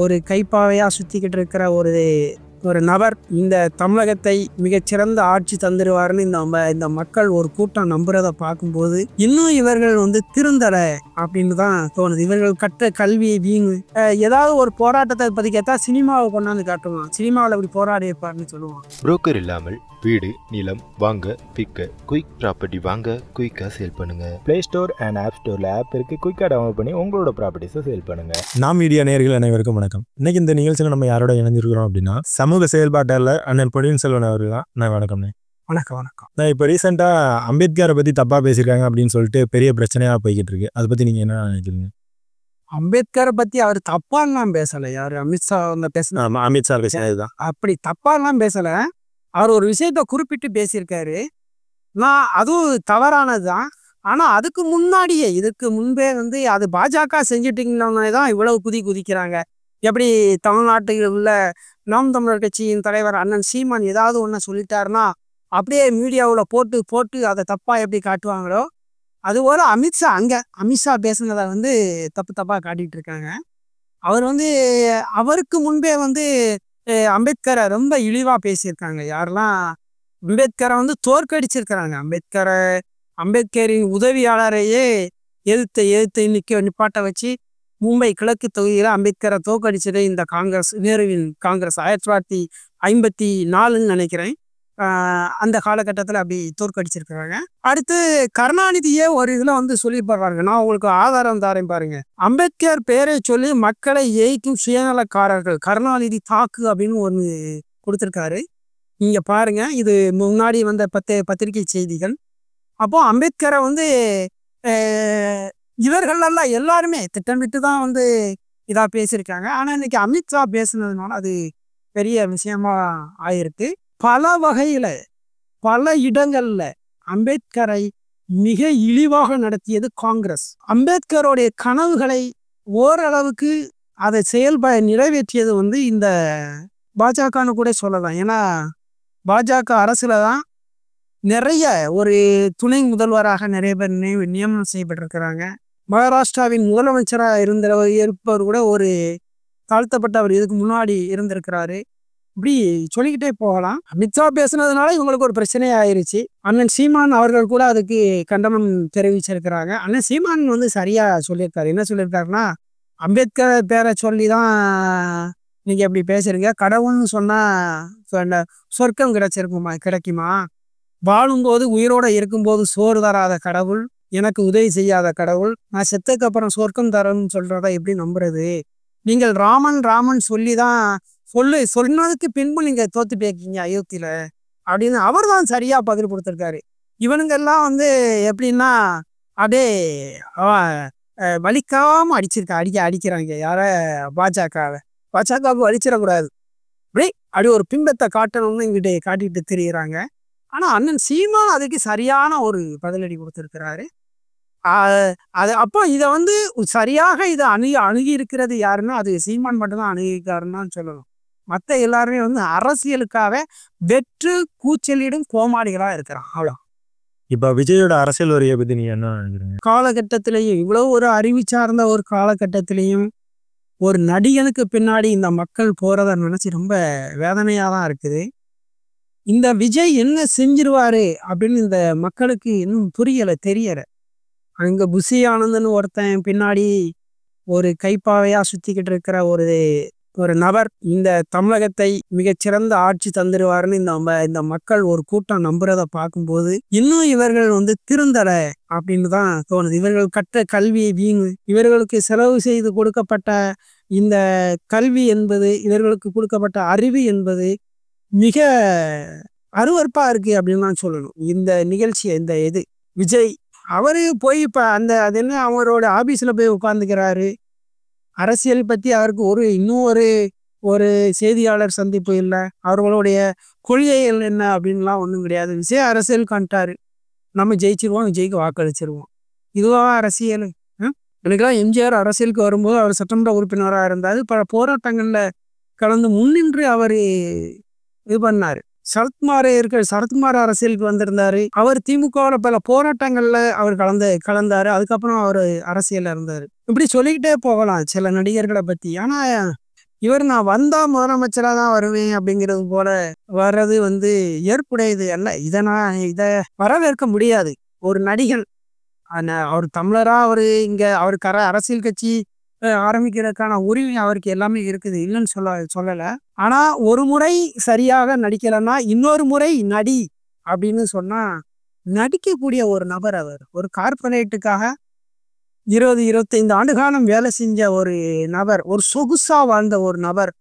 ஒரு கைப்பாவையா சுத்திக்கிட்டு இருக்கிற ஒரு நபர் இந்த தமிழகத்தை மிகச்சிறந்த ஆட்சி தந்துடுவாருன்னு இந்த மக்கள் ஒரு கூட்டம் நம்புறதை பார்க்கும்போது இன்னும் இவர்கள் திருந்தலை அப்படின்னு தான் தோணுது. இவர்கள் கற்ற கல்வியை வீணு. ஏதாவது ஒரு போராட்டத்தை பத்தி கேட்டா சினிமாவை கொண்டாந்து காட்டுவான், சினிமாவில் அப்படி போராடி இருப்பாருன்னு சொல்லுவான். புரோக்கர் இல்லாமல் வீடு நிலம் வாங்க விற்க குயிக் ப்ராப்பர்ட்டி வாங்க குயிக்கா சேல் பண்ணுங்க. பிளே ஸ்டோர் அண்ட் ஆப் ஸ்டோர்ல ஆப் இருக்கு. குயிக்கா டவுன்லோட் பண்ணி உங்களோட ப்ராப்பர்ட்டிஸை சேல் பண்ணுங்க. நாம் மீடியா நேயர்கள் அனைவருக்கும் வணக்கம். இன்னைக்கு இந்த நிகழ்ச்சியில் நம்ம யாரோட இணைஞ்சிருக்கிறோம் அப்படின்னா சமூக செயல்பாட்டாளர் அண்ணன் பொன்னியின் செல்வன் அவர்கள் தான். நான் வணக்கம்ண்ணே. வணக்கம். நான் இப்போ ரீசெண்டாக அம்பேத்கரை பற்றி தப்பாக பேசியிருக்காங்க அப்படின்னு சொல்லிட்டு பெரிய பிரச்சனையாக போய்கிட்டு இருக்கு. அதை பற்றி நீங்கள் என்ன நினைக்கிறீங்க? அம்பேத்கரை பத்தி அவர் தப்பாலாம் பேசலை. யாரு அமித்ஷா பேசினா? அமித்ஷா பேசினதுதான். அப்படி தப்பாலாம் பேசலை. அவர் ஒரு விஷயத்த குறிப்பிட்டு பேசியிருக்காரு. அதுவும் தவறானது தான். ஆனால் இதுக்கு முன்பே அது பாஜக செஞ்சுட்டீங்களே தான் இவ்வளவு குதிக்கிறாங்க. எப்படி தமிழ்நாட்டில் உள்ள நாம் தமிழர் கட்சியின் தலைவர் அண்ணன் சீமான் ஏதாவது ஒன்று சொல்லிட்டாருன்னா அப்படியே மீடியாவில் போட்டு அதை தப்பாக எப்படி காட்டுவாங்களோ அதுபோல் அமித்ஷா பேசுனதை தப்பாக காட்டிகிட்டு இருக்காங்க. அவர் அவருக்கு முன்பே அம்பேத்கரை ரொம்ப இழிவாக பேசியிருக்காங்க. யாரெல்லாம் அம்பேத்கரை தோற்கடிச்சிருக்கிறாங்க. அம்பேத்கரின் உதவியாளரையே எதிர்த்து நிப்பாட்ட வச்சு மும்பை கிழக்கு தொகுதியில் அம்பேத்கரை தோற்கடிச்சது இந்த நேருவின் காங்கிரஸ் 1954 நினைக்கிறேன். அந்த காலகட்டத்தில் அப்படி தோற்கடிச்சிருக்கிறாங்க. அடுத்து கருணாநிதியே ஒரு இதில் சொல்லிப்படுறாங்க. நான் உங்களுக்கு ஆதாரம் தாரேன் பாருங்க. அம்பேத்கர் பேரை சொல்லி மக்களை ஏய்க்கும் சுயநலக்காரர்கள் கருணாநிதி தாக்கு அப்படின்னு ஒன்று கொடுத்துருக்காரு. நீங்க பாருங்க, இது முன்னாடி வந்த பத்திரிகை செய்திகள். அப்போ அம்பேத்கரை இவர்களெல்லாம் எல்லாருமே திட்டமிட்டு தான் இதா பேசியிருக்காங்க. ஆனால் இன்னைக்கு அமித்ஷா பேசுனதுனால அது பெரிய விஷயமா ஆயிருக்கு. பல வகையில பல இடங்கள்ல அம்பேத்கரை மிக இழிவாக நடத்தியது காங்கிரஸ். அம்பேத்கருடைய கனவுகளை ஓரளவுக்கு அதை நிறைவேற்றியது இந்த பாஜகன்னு கூட சொல்லலாம். ஏன்னா பாஜக அரசுல தான் நிறைய ஒரு துணை முதல்வராக நிறைய பேர் நியமனம் செய்யப்பட்டிருக்கிறாங்க. மகாராஷ்டிராவின் முதலமைச்சராக இருப்பவர் கூட ஒரு தாழ்த்தப்பட்டவர் இதுக்கு முன்னாடி இருந்திருக்கிறாரு. இப்படி சொல்லிக்கிட்டே போகலாம். அமித்ஷா பேசுனதுனால இவங்களுக்கு ஒரு பிரச்சனை ஆயிருச்சு. அண்ணன் சீமான் அவர்கள் கூட அதுக்கு கண்டனம் தெரிவிச்சிருக்கிறாங்க. அண்ணன் சீமான் சரியா சொல்லியிருக்காரு. என்ன சொல்லியிருக்காருன்னா, அம்பேத்கர் பேரை சொல்லி தான் நீங்க எப்படி பேசுறீங்க, கடவுள்னு சொன்னா சொர்க்கம் கிடைக்குமா, வாழும்போது உயிரோட இருக்கும்போது சோறு தராத கடவுள், எனக்கு உதவி செய்யாத கடவுள், நான் செத்துக்கு அப்புறம் சொர்க்கம் தரணும்னு சொல்றத எப்படி நம்புறது? நீங்கள் ராமன் சொல்லிதான் சொன்னதுக்கு பின்பு நீங்க தோத்து போயிருக்கீங்க அயோத்தியில அப்படின்னு அவர் தான் சரியா பதில் கொடுத்துருக்காரு. இவனுங்கெல்லாம் எப்படின்னா அப்படியே வலிக்காம அடிக்கிறாங்க. யார பாஜகவுக்கு அடிச்சிடக்கூடாது, அப்படி ஒரு பிம்பத்தை காட்டணும்னு இங்கிட்ட காட்டிட்டு திரியிறாங்க. ஆனா அண்ணன் சீமான் அதுக்கு சரியான ஒரு பதிலடி கொடுத்துருக்கிறாரு. அப்போ இதை சரியாக இதை அணுகி இருக்கிறது யாருன்னா அது சீமான் மட்டும்தான் அணுகிருக்காருன்னு சொல்லணும். மற்ற எல்லாருமே அரசியலுக்காக வெற்று கூச்சலிடும் கோமாளிகளா இருக்கிறான். அவ்வளோ. இப்ப விஜயோட அரசியல் வரியை பத்தி நீங்க என்ன நினைக்கிறீங்க? காலகட்டத்திலையும் இவ்வளவு ஒரு அறிவு சார்ந்த ஒரு காலகட்டத்திலையும் ஒரு நடிகனுக்கு பின்னாடி இந்த மக்கள் போறத நினைச்சு ரொம்ப வேதனையா தான் இருக்குது. இந்த விஜய் என்ன செஞ்சிருவாரு அப்படின்னு இந்த மக்களுக்கு இன்னும் தெரியல. அங்க புஷி ஆனந்தன்னு ஒருத்தன் பின்னாடி ஒரு கைப்பாவையா சுத்திக்கிட்டு இருக்கிற ஒரு நபர் இந்த தமிழகத்தை மிகச்சிறந்த ஆட்சி தந்துடுவாருன்னு இந்த மக்கள் ஒரு கூட்டம் நம்புறதை பார்க்கும்போது இன்னும் இவர்கள் திருந்தலை அப்படின்னு தான் தோணுது. இவர்கள் கற்ற கல்வியை வீணு. இவர்களுக்கு செலவு செய்து கொடுக்கப்பட்ட இந்த கல்வி என்பது, இவர்களுக்கு கொடுக்கப்பட்ட அறிவு என்பது மிக அருவருப்பா இருக்கு அப்படின்னு தான் சொல்லணும். இந்த நிகழ்ச்சி விஜய் அவரு போய் இப்ப அது என்ன அவரோட ஆபீஸ்ல போய் உட்கார்ந்துக்கிறாரு. அரசியல் பத்தி அவருக்கு இன்னும் ஒரு செய்தியாளர் சந்திப்பு இல்லை. அவர்களுடைய கொள்கைகள் என்ன அப்படின்லாம் ஒன்றும் கிடையாது. விஜய் அரசியல் காண்டாரு, நம்ம ஜெயிச்சிருவோம், விஜய்க்கு வாக்களிச்சிருவோம். இதுவா அரசியல்? எனக்குலாம் எம்ஜிஆர் அரசியலுக்கு வரும்போது அவர் சட்டமன்ற உறுப்பினராக இருந்தாரு. பல போராட்டங்கள்ல கலந்து முன்னின்று அவர் இது பண்ணாரு. சரத்குமார் அரசியலுக்கு வந்திருந்தாரு. அவர் திமுகவோட பல போராட்டங்கள்ல அவர் கலந்தாரு. அதுக்கப்புறம் அவர் அரசியல்ல இருந்தாரு. இப்படி சொல்லிக்கிட்டே போகலாம் சில நடிகர்களை பத்தி. ஆனா இவர் நான் வந்தா முதலமைச்சராக தான் வருவேன் அப்படிங்கிறது போல வர்றது வந்து ஏற்புடையது அல்ல. இதை வரவேற்க முடியாது. ஒரு நடிகன் அவர் தமிழரா, அவரு இங்க அவருக்கு அரசியல் கட்சி ஆரம்பிக்கிறதுக்கான உரிமை அவருக்கு எல்லாமே இருக்குது, இல்லைன்னு சொல்லல. ஆனா ஒரு முறை சரியாக நடிக்கலைன்னா இன்னொரு முறை நடி அப்படின்னு சொன்னா நடிக்கக்கூடிய ஒரு நபர் அவர். ஒரு கார்பரேட்டுக்காக 20-25 ஆண்டு காலம் வேலை செஞ்ச ஒரு நபர், ஒரு சொகுசா வாழ்ந்த ஒரு நபர்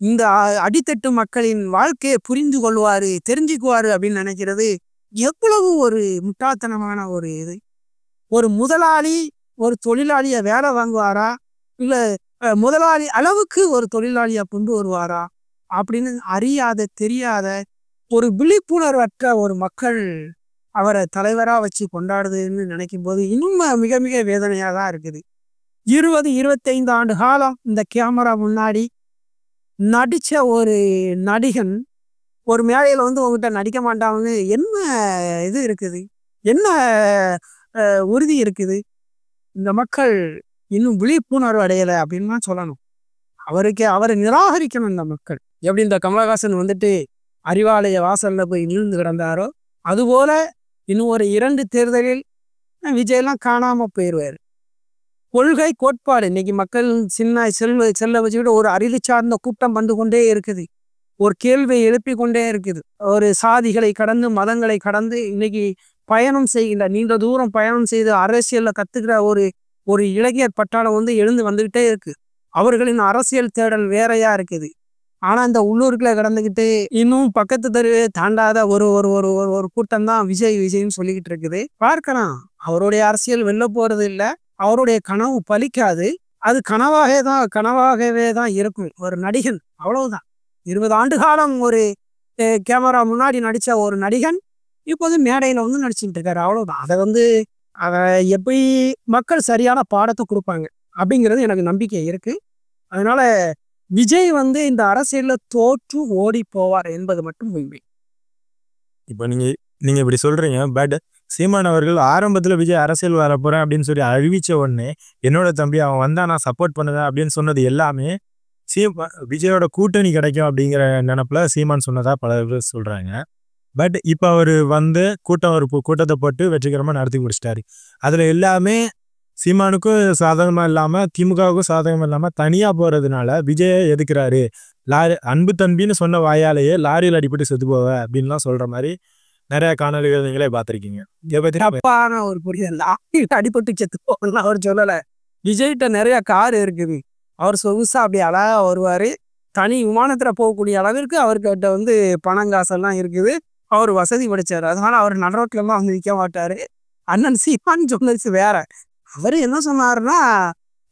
இந்த அடித்தட்டு மக்களின் வாழ்க்கையை புரிந்து கொள்வாரு, தெரிஞ்சுக்குவாரு அப்படின்னு நினைக்கிறது எவ்வளவு ஒரு முட்டாள்தனமான ஒரு இது. ஒரு முதலாளி ஒரு தொழிலாளிய வேலை வாங்குவாரா, இல்ல முதலாளி அளவுக்கு ஒரு தொழிலாளியா கொண்டு வருவாரா அப்படின்னு அறியாத தெரியாத ஒரு விழிப்புணர்வற்ற ஒரு மக்கள் அவரை தலைவரா வச்சு கொண்டாடுதுன்னு நினைக்கும் போது இன்னும் மிக மிக வேதனையாக தான் இருக்குது. 20-25 ஆண்டு காலம் இந்த கேமரா முன்னாடி நடிச்ச ஒரு நடிகன் ஒரு மேடையில வந்து உங்ககிட்ட நடிக்க மாட்டாங்கன்னு என்ன இது இருக்குது, என்ன உறுதி இருக்குது? இந்த மக்கள் இன்னும் விழிப்புணர்வு அடையலை அப்படின்னு தான் சொல்லணும். அவரை நிராகரிக்கணும் இந்த மக்கள். எப்படி இந்த கமலஹாசன் வந்துட்டு அறிவாலய வாசல்ல போய் நிமிர்ந்து கிடந்தாரோ அதுபோல இன்னும் ஒரு 2 தேர்தலில் விஜயெல்லாம் காணாம போயிடுவார். கொள்கை கோட்பாடு இன்னைக்கு மக்கள் செல்ல வச்சுக்கிட்டு ஒரு அறிவு சார்ந்த கூட்டம் வந்து கொண்டே இருக்குது, ஒரு கேள்வியை எழுப்பி கொண்டே இருக்குது. ஒரு சாதிகளை கடந்து மதங்களை கடந்து இன்னைக்கு பயணம் செய்கின்ற, நீண்ட தூரம் பயணம் செய்து அரசியல்ல கத்துக்கிற ஒரு இளைஞர் பட்டாளம் வந்து வந்துகிட்டே இருக்கு. அவர்களின் அரசியல் தேடல் வேறையா இருக்குது. ஆனா இந்த உள்ளூருக்குள்ள கடந்துக்கிட்டு இன்னும் பக்கத்து தெருவே தாண்டாத ஒரு ஒரு ஒரு ஒரு கூட்டம் தான் விஜய்னு சொல்லிக்கிட்டு இருக்குது. பார்க்கலாம், அவருடைய அரசியல் வெல்ல போறது இல்லை, அவருடைய கனவு பலிக்காது. அது கனவாகவே தான் இருக்கும். ஒரு நடிகன், அவ்வளவுதான். 20 ஆண்டு காலம் ஒரு கேமரா முன்னாடி நடிச்ச ஒரு நடிகன் இப்போது மேடையில வந்து நடிச்சுட்டு இருக்காரு, அவ்வளவுதான். அதை எப்படி மக்கள் சரியான பாடத்தை கொடுப்பாங்க அப்படிங்கிறது எனக்கு நம்பிக்கை இருக்கு. அதனால விஜய் வந்து இந்த அரசியல்ல தோற்று ஓடி போவார் என்பது மட்டும் உண்மை. இப்போ நீங்க இப்படி சொல்றீங்க. பட் சீமான் அவர்கள் ஆரம்பத்தில் விஜய் அரசியல் வர போறேன் அப்படின்னு சொல்லி அறிவிச்ச உடனே என்னோட தம்பி அவன் வந்தா நான் சப்போர்ட் பண்ணுவேன் அப்படின்னு சொன்னது எல்லாமே விஜயோட கூட்டணி கிடைக்கும் அப்படிங்கிற நினைப்புல சீமான் சொன்னதா பல பேர் சொல்றாங்க. பட் இப்போ அவர் வந்து கூட்டத்தை போட்டு வெற்றிகரமாக நடத்தி முடிச்சிட்டாரு. அதில் எல்லாமே சீமானுக்கும் சாதகமாக இல்லாமல் திமுகவுக்கும் சாதகமாக இல்லாமல் தனியாக போகிறதுனால விஜயை எதுக்குறாரு. அன்பு தம்பின்னு சொன்ன வாயாலேயே லாரியில் அடிபட்டு செத்து போவ அப்படின்லாம் சொல்கிற மாதிரி நிறைய காணொலிகள் நீங்களே பார்த்துருக்கீங்க. இதை பற்றி தப்பான ஒரு புரிதல். அடிபட்டு செத்து போகணும்னு அவர் சொல்லலை. விஜய்கிட்ட நிறைய கார் இருக்குது, அவர் சொகுசா அப்படி அழகா வருவார். தனி விமானத்தில் போகக்கூடிய அளவிற்கு அவர்கிட்ட வந்து பணம் காசெல்லாம் இருக்குது. அவர் வசதி படித்தார், அதனால அவர் நடுரோட்டிலலாம் வந்து நிற்க மாட்டார். அண்ணன் சீமான் சொன்னது வேற. அவர் என்ன சொன்னாருன்னா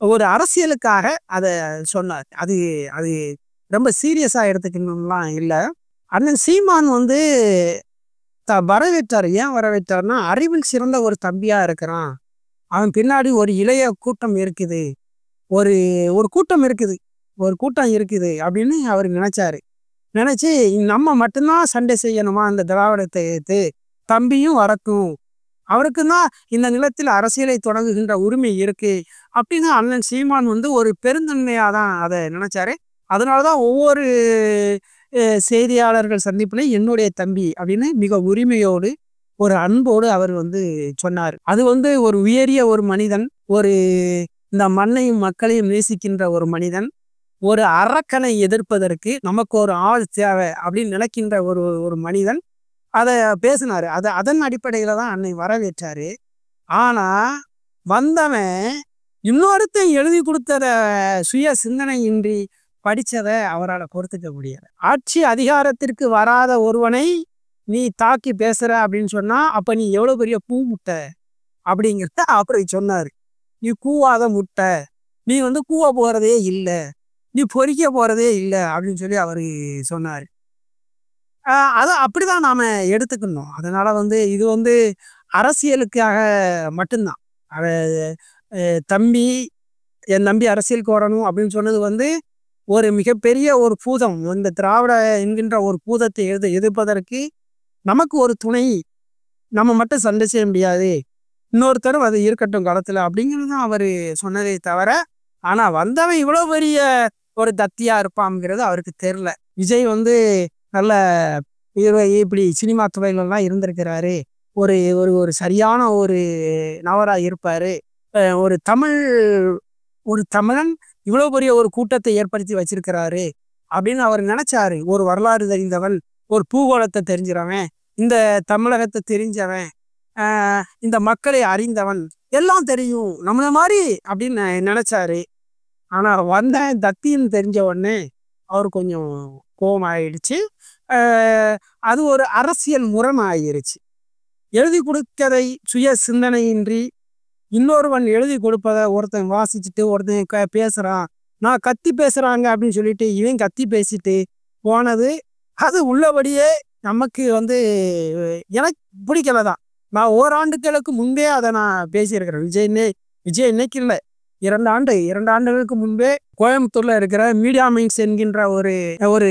ஒரு அரசியலுக்காக அதை சொன்னார். அது ரொம்ப சீரியஸாக எடுத்துக்கணும்லாம் இல்லை. அண்ணன் சீமான் வந்து வரவேற்றார். ஏன் வரவேற்றார்னா அறிவில் சிறந்த ஒரு தம்பியா இருக்கிறான், அவன் பின்னாடி ஒரு இளைய கூட்டம் இருக்குது, ஒரு கூட்டம் இருக்குது அப்படின்னு அவர் நினைச்சு நம்ம மட்டும்தான் சண்டை செய்யணுமா அந்த திராவிடத்தை எடுத்து, தம்பியும் வரட்டும், அவருக்கு தான் இந்த நிலத்தில் அரசியலை தொடங்குகின்ற உரிமை இருக்கு அப்படின்னு அண்ணன் சீமான் வந்து ஒரு பெருந்தன்மையாக தான் அதை நினைச்சாரு. அதனாலதான் ஒவ்வொரு செய்தியாளர்கள் சந்திப்புலையும் என்னுடைய தம்பி அப்படின்னு மிக உரிமையோடு ஒரு அன்போடு அவர் வந்து சொன்னார். அது வந்து ஒரு உயரிய ஒரு மனிதன், இந்த மண்ணையும் மக்களையும் நேசிக்கின்ற ஒரு மனிதன், ஒரு அரக்கனை எதிர்ப்பதற்கு நமக்கு ஒரு ஆள் தேவை அப்படின்னு நினைக்கின்ற ஒரு மனிதன் அதை பேசினாரு. அதன் அடிப்படையில தான் அன்னை வரவேற்றாரு. ஆனா வந்தவன் இன்னொருத்தன் எழுதி கொடுத்தத சுய சிந்தனையின்றி படிச்சதை அவரால் பொறுத்துக்க முடியாது. ஆட்சி அதிகாரத்திற்கு வராத ஒருவனை நீ தாக்கி பேசுற அப்படின்னு சொன்னா அப்ப நீ எவ்வளவு பெரிய பூ முட்டை அப்படிங்கிறத அவரை சொன்னாரு. நீ கூவாத முட்டை, நீ வந்து கூவ போறதே இல்லை, நீ பொறிக்க போறதே இல்லை அப்படின்னு சொல்லி அவரு சொன்னாரு. அதை அப்படிதான் நாம எடுத்துக்கணும். அதனால வந்து இது வந்து அரசியலுக்காக மட்டும்தான். என் தம்பி அரசியலுக்கு வரணும் அப்படின்னு சொன்னது வந்து ஒரு மிகப்பெரிய ஒரு பூதம். இந்த திராவிட என்கின்ற ஒரு பூதத்தை எதிர்ப்பதற்கு நமக்கு ஒரு துணை, நம்ம மட்டும் சண்டை செய்ய முடியாது, இன்னொருத்தரும் அது இருக்கட்டும் காலத்துல அப்படிங்கிறது தான் அவரு சொன்னதை தவிர. ஆனா வந்தவன் இவ்வளவு பெரிய ஒரு தத்தியா இருப்பாங்கிறது அவருக்கு தெரியல. விஜய் வந்து நல்ல இப்படி சினிமா துறையிலலாம் இருந்திருக்கிறாரு. ஒரு ஒரு ஒரு சரியான ஒரு நபரா இருப்பாரு. ஒரு ஒரு தமிழன் இவ்வளவு பெரிய ஒரு கூட்டத்தை ஏற்படுத்தி வச்சிருக்கிறாரு அப்படின்னு அவர் நினைச்சாரு. ஒரு வரலாறு தெரிந்தவன், ஒரு பூகோளத்தை தெரிஞ்சவன், இந்த தமிழகத்தை தெரிஞ்சவன், இந்த மக்களை அறிந்தவன், எல்லாம் தெரியும் நம்மள மாதிரி அப்படின்னு நினைச்சாரு. ஆனா வந்தேன் தத்தின்னு தெரிஞ்ச உடனே அவர் கொஞ்சம் கோபம் ஆயிடுச்சு. அது ஒரு அரசியல் முரண் ஆகிருச்சு. எழுதி கொடுக்கதை சுய சிந்தனையின்றி இன்னொருவன் எழுதி கொடுப்பதை ஒருத்தன் வாசிச்சுட்டு ஒருத்தன் பேசுறான், நான் கத்தி பேசுறாங்க அப்படின்னு சொல்லிட்டு இவன் கத்தி பேசிட்டு போனது, அது உள்ளபடியே நமக்கு வந்து எனக்கு பிடிக்கல தான். நான் ஓராண்டுகளுக்கு முன்பே அதை நான் பேசியிருக்கிறேன். விஜய் இன்னைக்கு இல்லை, 2 ஆண்டுகளுக்கு முன்பே கோயம்புத்தூர்ல இருக்கிற மீடியா மைன்ஸ் என்கின்ற ஒரு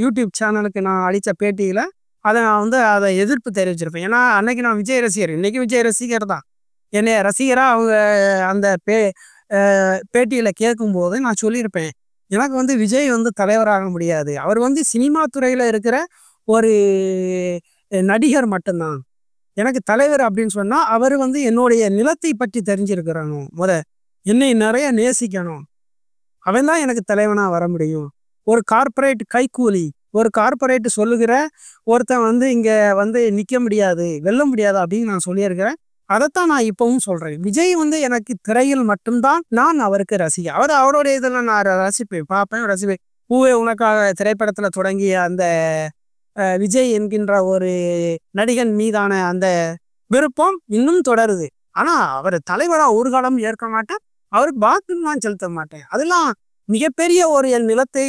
யூடியூப் சேனலுக்கு நான் அளித்த பேட்டியில நான் வந்து அதை எதிர்ப்பு தெரிவிச்சிருப்பேன். ஏன்னா அன்னைக்கு நான் விஜய் ரசிகர், இன்னைக்கு விஜய் ரசிகர் தான். என்னை ரசிகரா அவங்க அந்த பேட்டியில கேட்கும்போது நான் சொல்லியிருப்பேன், எனக்கு வந்து விஜய் வந்து தலைவராக முடியாது, அவர் வந்து சினிமா துறையில இருக்கிற ஒரு நடிகர் மட்டும்தான். எனக்கு தலைவர் அப்படின்னு சொன்னா அவர் வந்து என்னுடைய நிலத்தை பற்றி தெரிஞ்சிருக்கிறணும், என்னை நிறைய நேசிக்கணும், அவன் தான் எனக்கு தலைவனா வர முடியும். ஒரு கார்பரேட் கைக்கூலி, ஒரு கார்பரேட் சொல்லுகிற ஒருத்தன் வந்து இங்க வந்து நிக்க முடியாது, வெல்ல முடியாது அப்படின்னு நான் சொல்லியிருக்கிறேன். அதைத்தான் நான் இப்பவும் சொல்றேன். விஜய் வந்து எனக்கு திரையில் மட்டும்தான் நான் அவருக்கு ரசிகர். அவருடைய இதெல்லாம் நான் ரசிப்பேன். பூவே உனக்காக திரைப்படத்துல தொடங்கிய அந்த விஜய் என்கின்ற ஒரு நடிகன் மீதான அந்த விருப்பம் இன்னும் தொடருது. ஆனா அவர் தலைவரா ஒரு காலம் ஏற்க மாட்டேன், அவருக்கு வாக்குலாம் செலுத்த மாட்டேன். அதெல்லாம் மிகப்பெரிய ஒரு என் நிலத்தை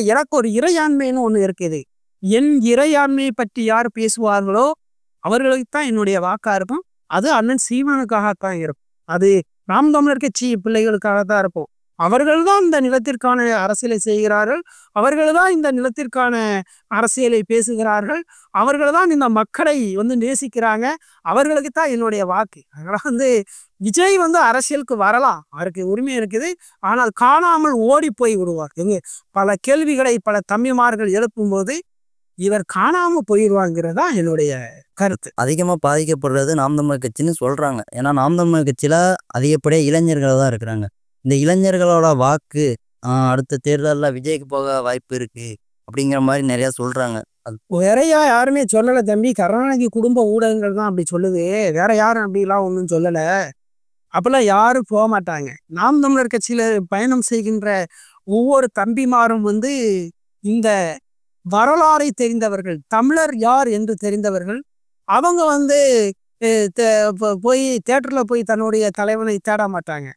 எனக்கு ஒரு இறையாண்மைன்னு ஒண்ணு இருக்குது. என் இறையாண்மையை பற்றி யார் பேசுவார்களோ அவர்களுக்கு தான் என்னுடைய வாக்கா இருக்கும். அது அண்ணன் சீமானுக்காகத்தான் இருக்கும். அது நாம் தமிழர் கட்சி பிள்ளைகளுக்காகத்தான் இருக்கும். அவர்கள் தான் இந்த நிலத்திற்கான அரசியலை செய்கிறார்கள், அவர்கள் தான் இந்த நிலத்திற்கான அரசியலை பேசுகிறார்கள், அவர்கள் தான் இந்த மக்களை வந்து நேசிக்கிறாங்க, அவர்களுக்கு தான் என்னுடைய வாக்கு. அதனால வந்து விஜய் வந்து அரசியலுக்கு வரலாம், அவருக்கு உரிமை இருக்குது. ஆனால் காணாமல் ஓடி போய் விடுவார். பல கேள்விகளை பல தம்பிமார்கள் எழுப்பும்போது இவர் காணாம போயிடுவாங்கிறதா என்னுடைய கருத்து. அதிகமாக பாதிக்கப்படுறது நாம் தமிழர் கட்சின்னு சொல்றாங்க. ஏன்னா நாம் தமிழர் கட்சியில அதிகப்படியாக இளைஞர்கள் தான் இருக்கிறாங்க. இந்த இளைஞர்களோட வாக்கு அடுத்த தேர்தலில் விஜய்க்கு போக வாய்ப்பு இருக்கு அப்படிங்கிற மாதிரி நிறைய சொல்றாங்க. வேறையா யாருமே சொல்லலை தம்பி, கருணாநிதி குடும்ப ஊடகங்கள் தான் அப்படி சொல்லுது, வேற யாரும் அப்படிலாம் ஒன்றும் சொல்லலை. அப்பெல்லாம் யாரும் போக மாட்டாங்க. நாம் தமிழர் கட்சியில பயணம் செய்கின்ற ஒவ்வொரு தம்பிமாரும் வந்து இந்த வரலாறை தெரிந்தவர்கள், தமிழர் யார் என்று தெரிந்தவர்கள். அவங்க வந்து போய் தியேட்டர்ல போய் தன்னுடைய தலைவனை தேட மாட்டாங்க.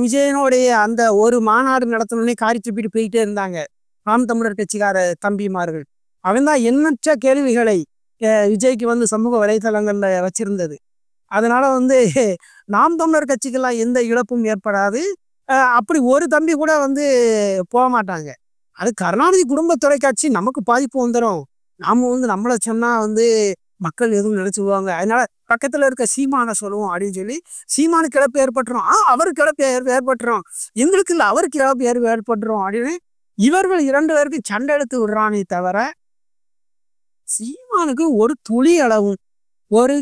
விஜயனுடைய அந்த ஒரு மாநாடு நடத்தணுன்னே காரி துப்பிட்டு போயிட்டே இருந்தாங்க நாம் தமிழர் கட்சிக்கார தம்பிமார்கள். அவன் தான் எண்ணற்ற கேள்விகளை விஜய்க்கு வந்து சமூக வலைதளங்கள்ல வச்சிருந்தது. அதனால வந்து நாம் தமிழர் கட்சிக்கெல்லாம் எந்த இழப்பும் ஏற்படாது. அப்படி ஒரு தம்பி கூட வந்து போக மாட்டாங்க. அது கருணாநிதி குடும்ப தொலைக்காட்சி நமக்கு பாதிப்பு வந்துடும், நாம வந்து நம்மளை சொன்னா வந்து மக்கள் எதுவும் நினைச்சுக்குவாங்க, அதனால பக்கத்துல இருக்க சீமானை சொல்லுவோம் அப்படின்னு சொல்லி சீமானுக்கு இழப்பு ஏற்பட்டுரும், அவருக்கு இழப்பு ஏற்பட்டுரும், எங்களுக்கு இல்லை அவருக்கு இழப்பு ஏற்பட்டுரும் அப்படின்னு இவர்கள் 2 பேருக்கு சண்டை எடுத்து விடுறானே தவிர சீமானுக்கு ஒரு துளி அளவும் ஒரு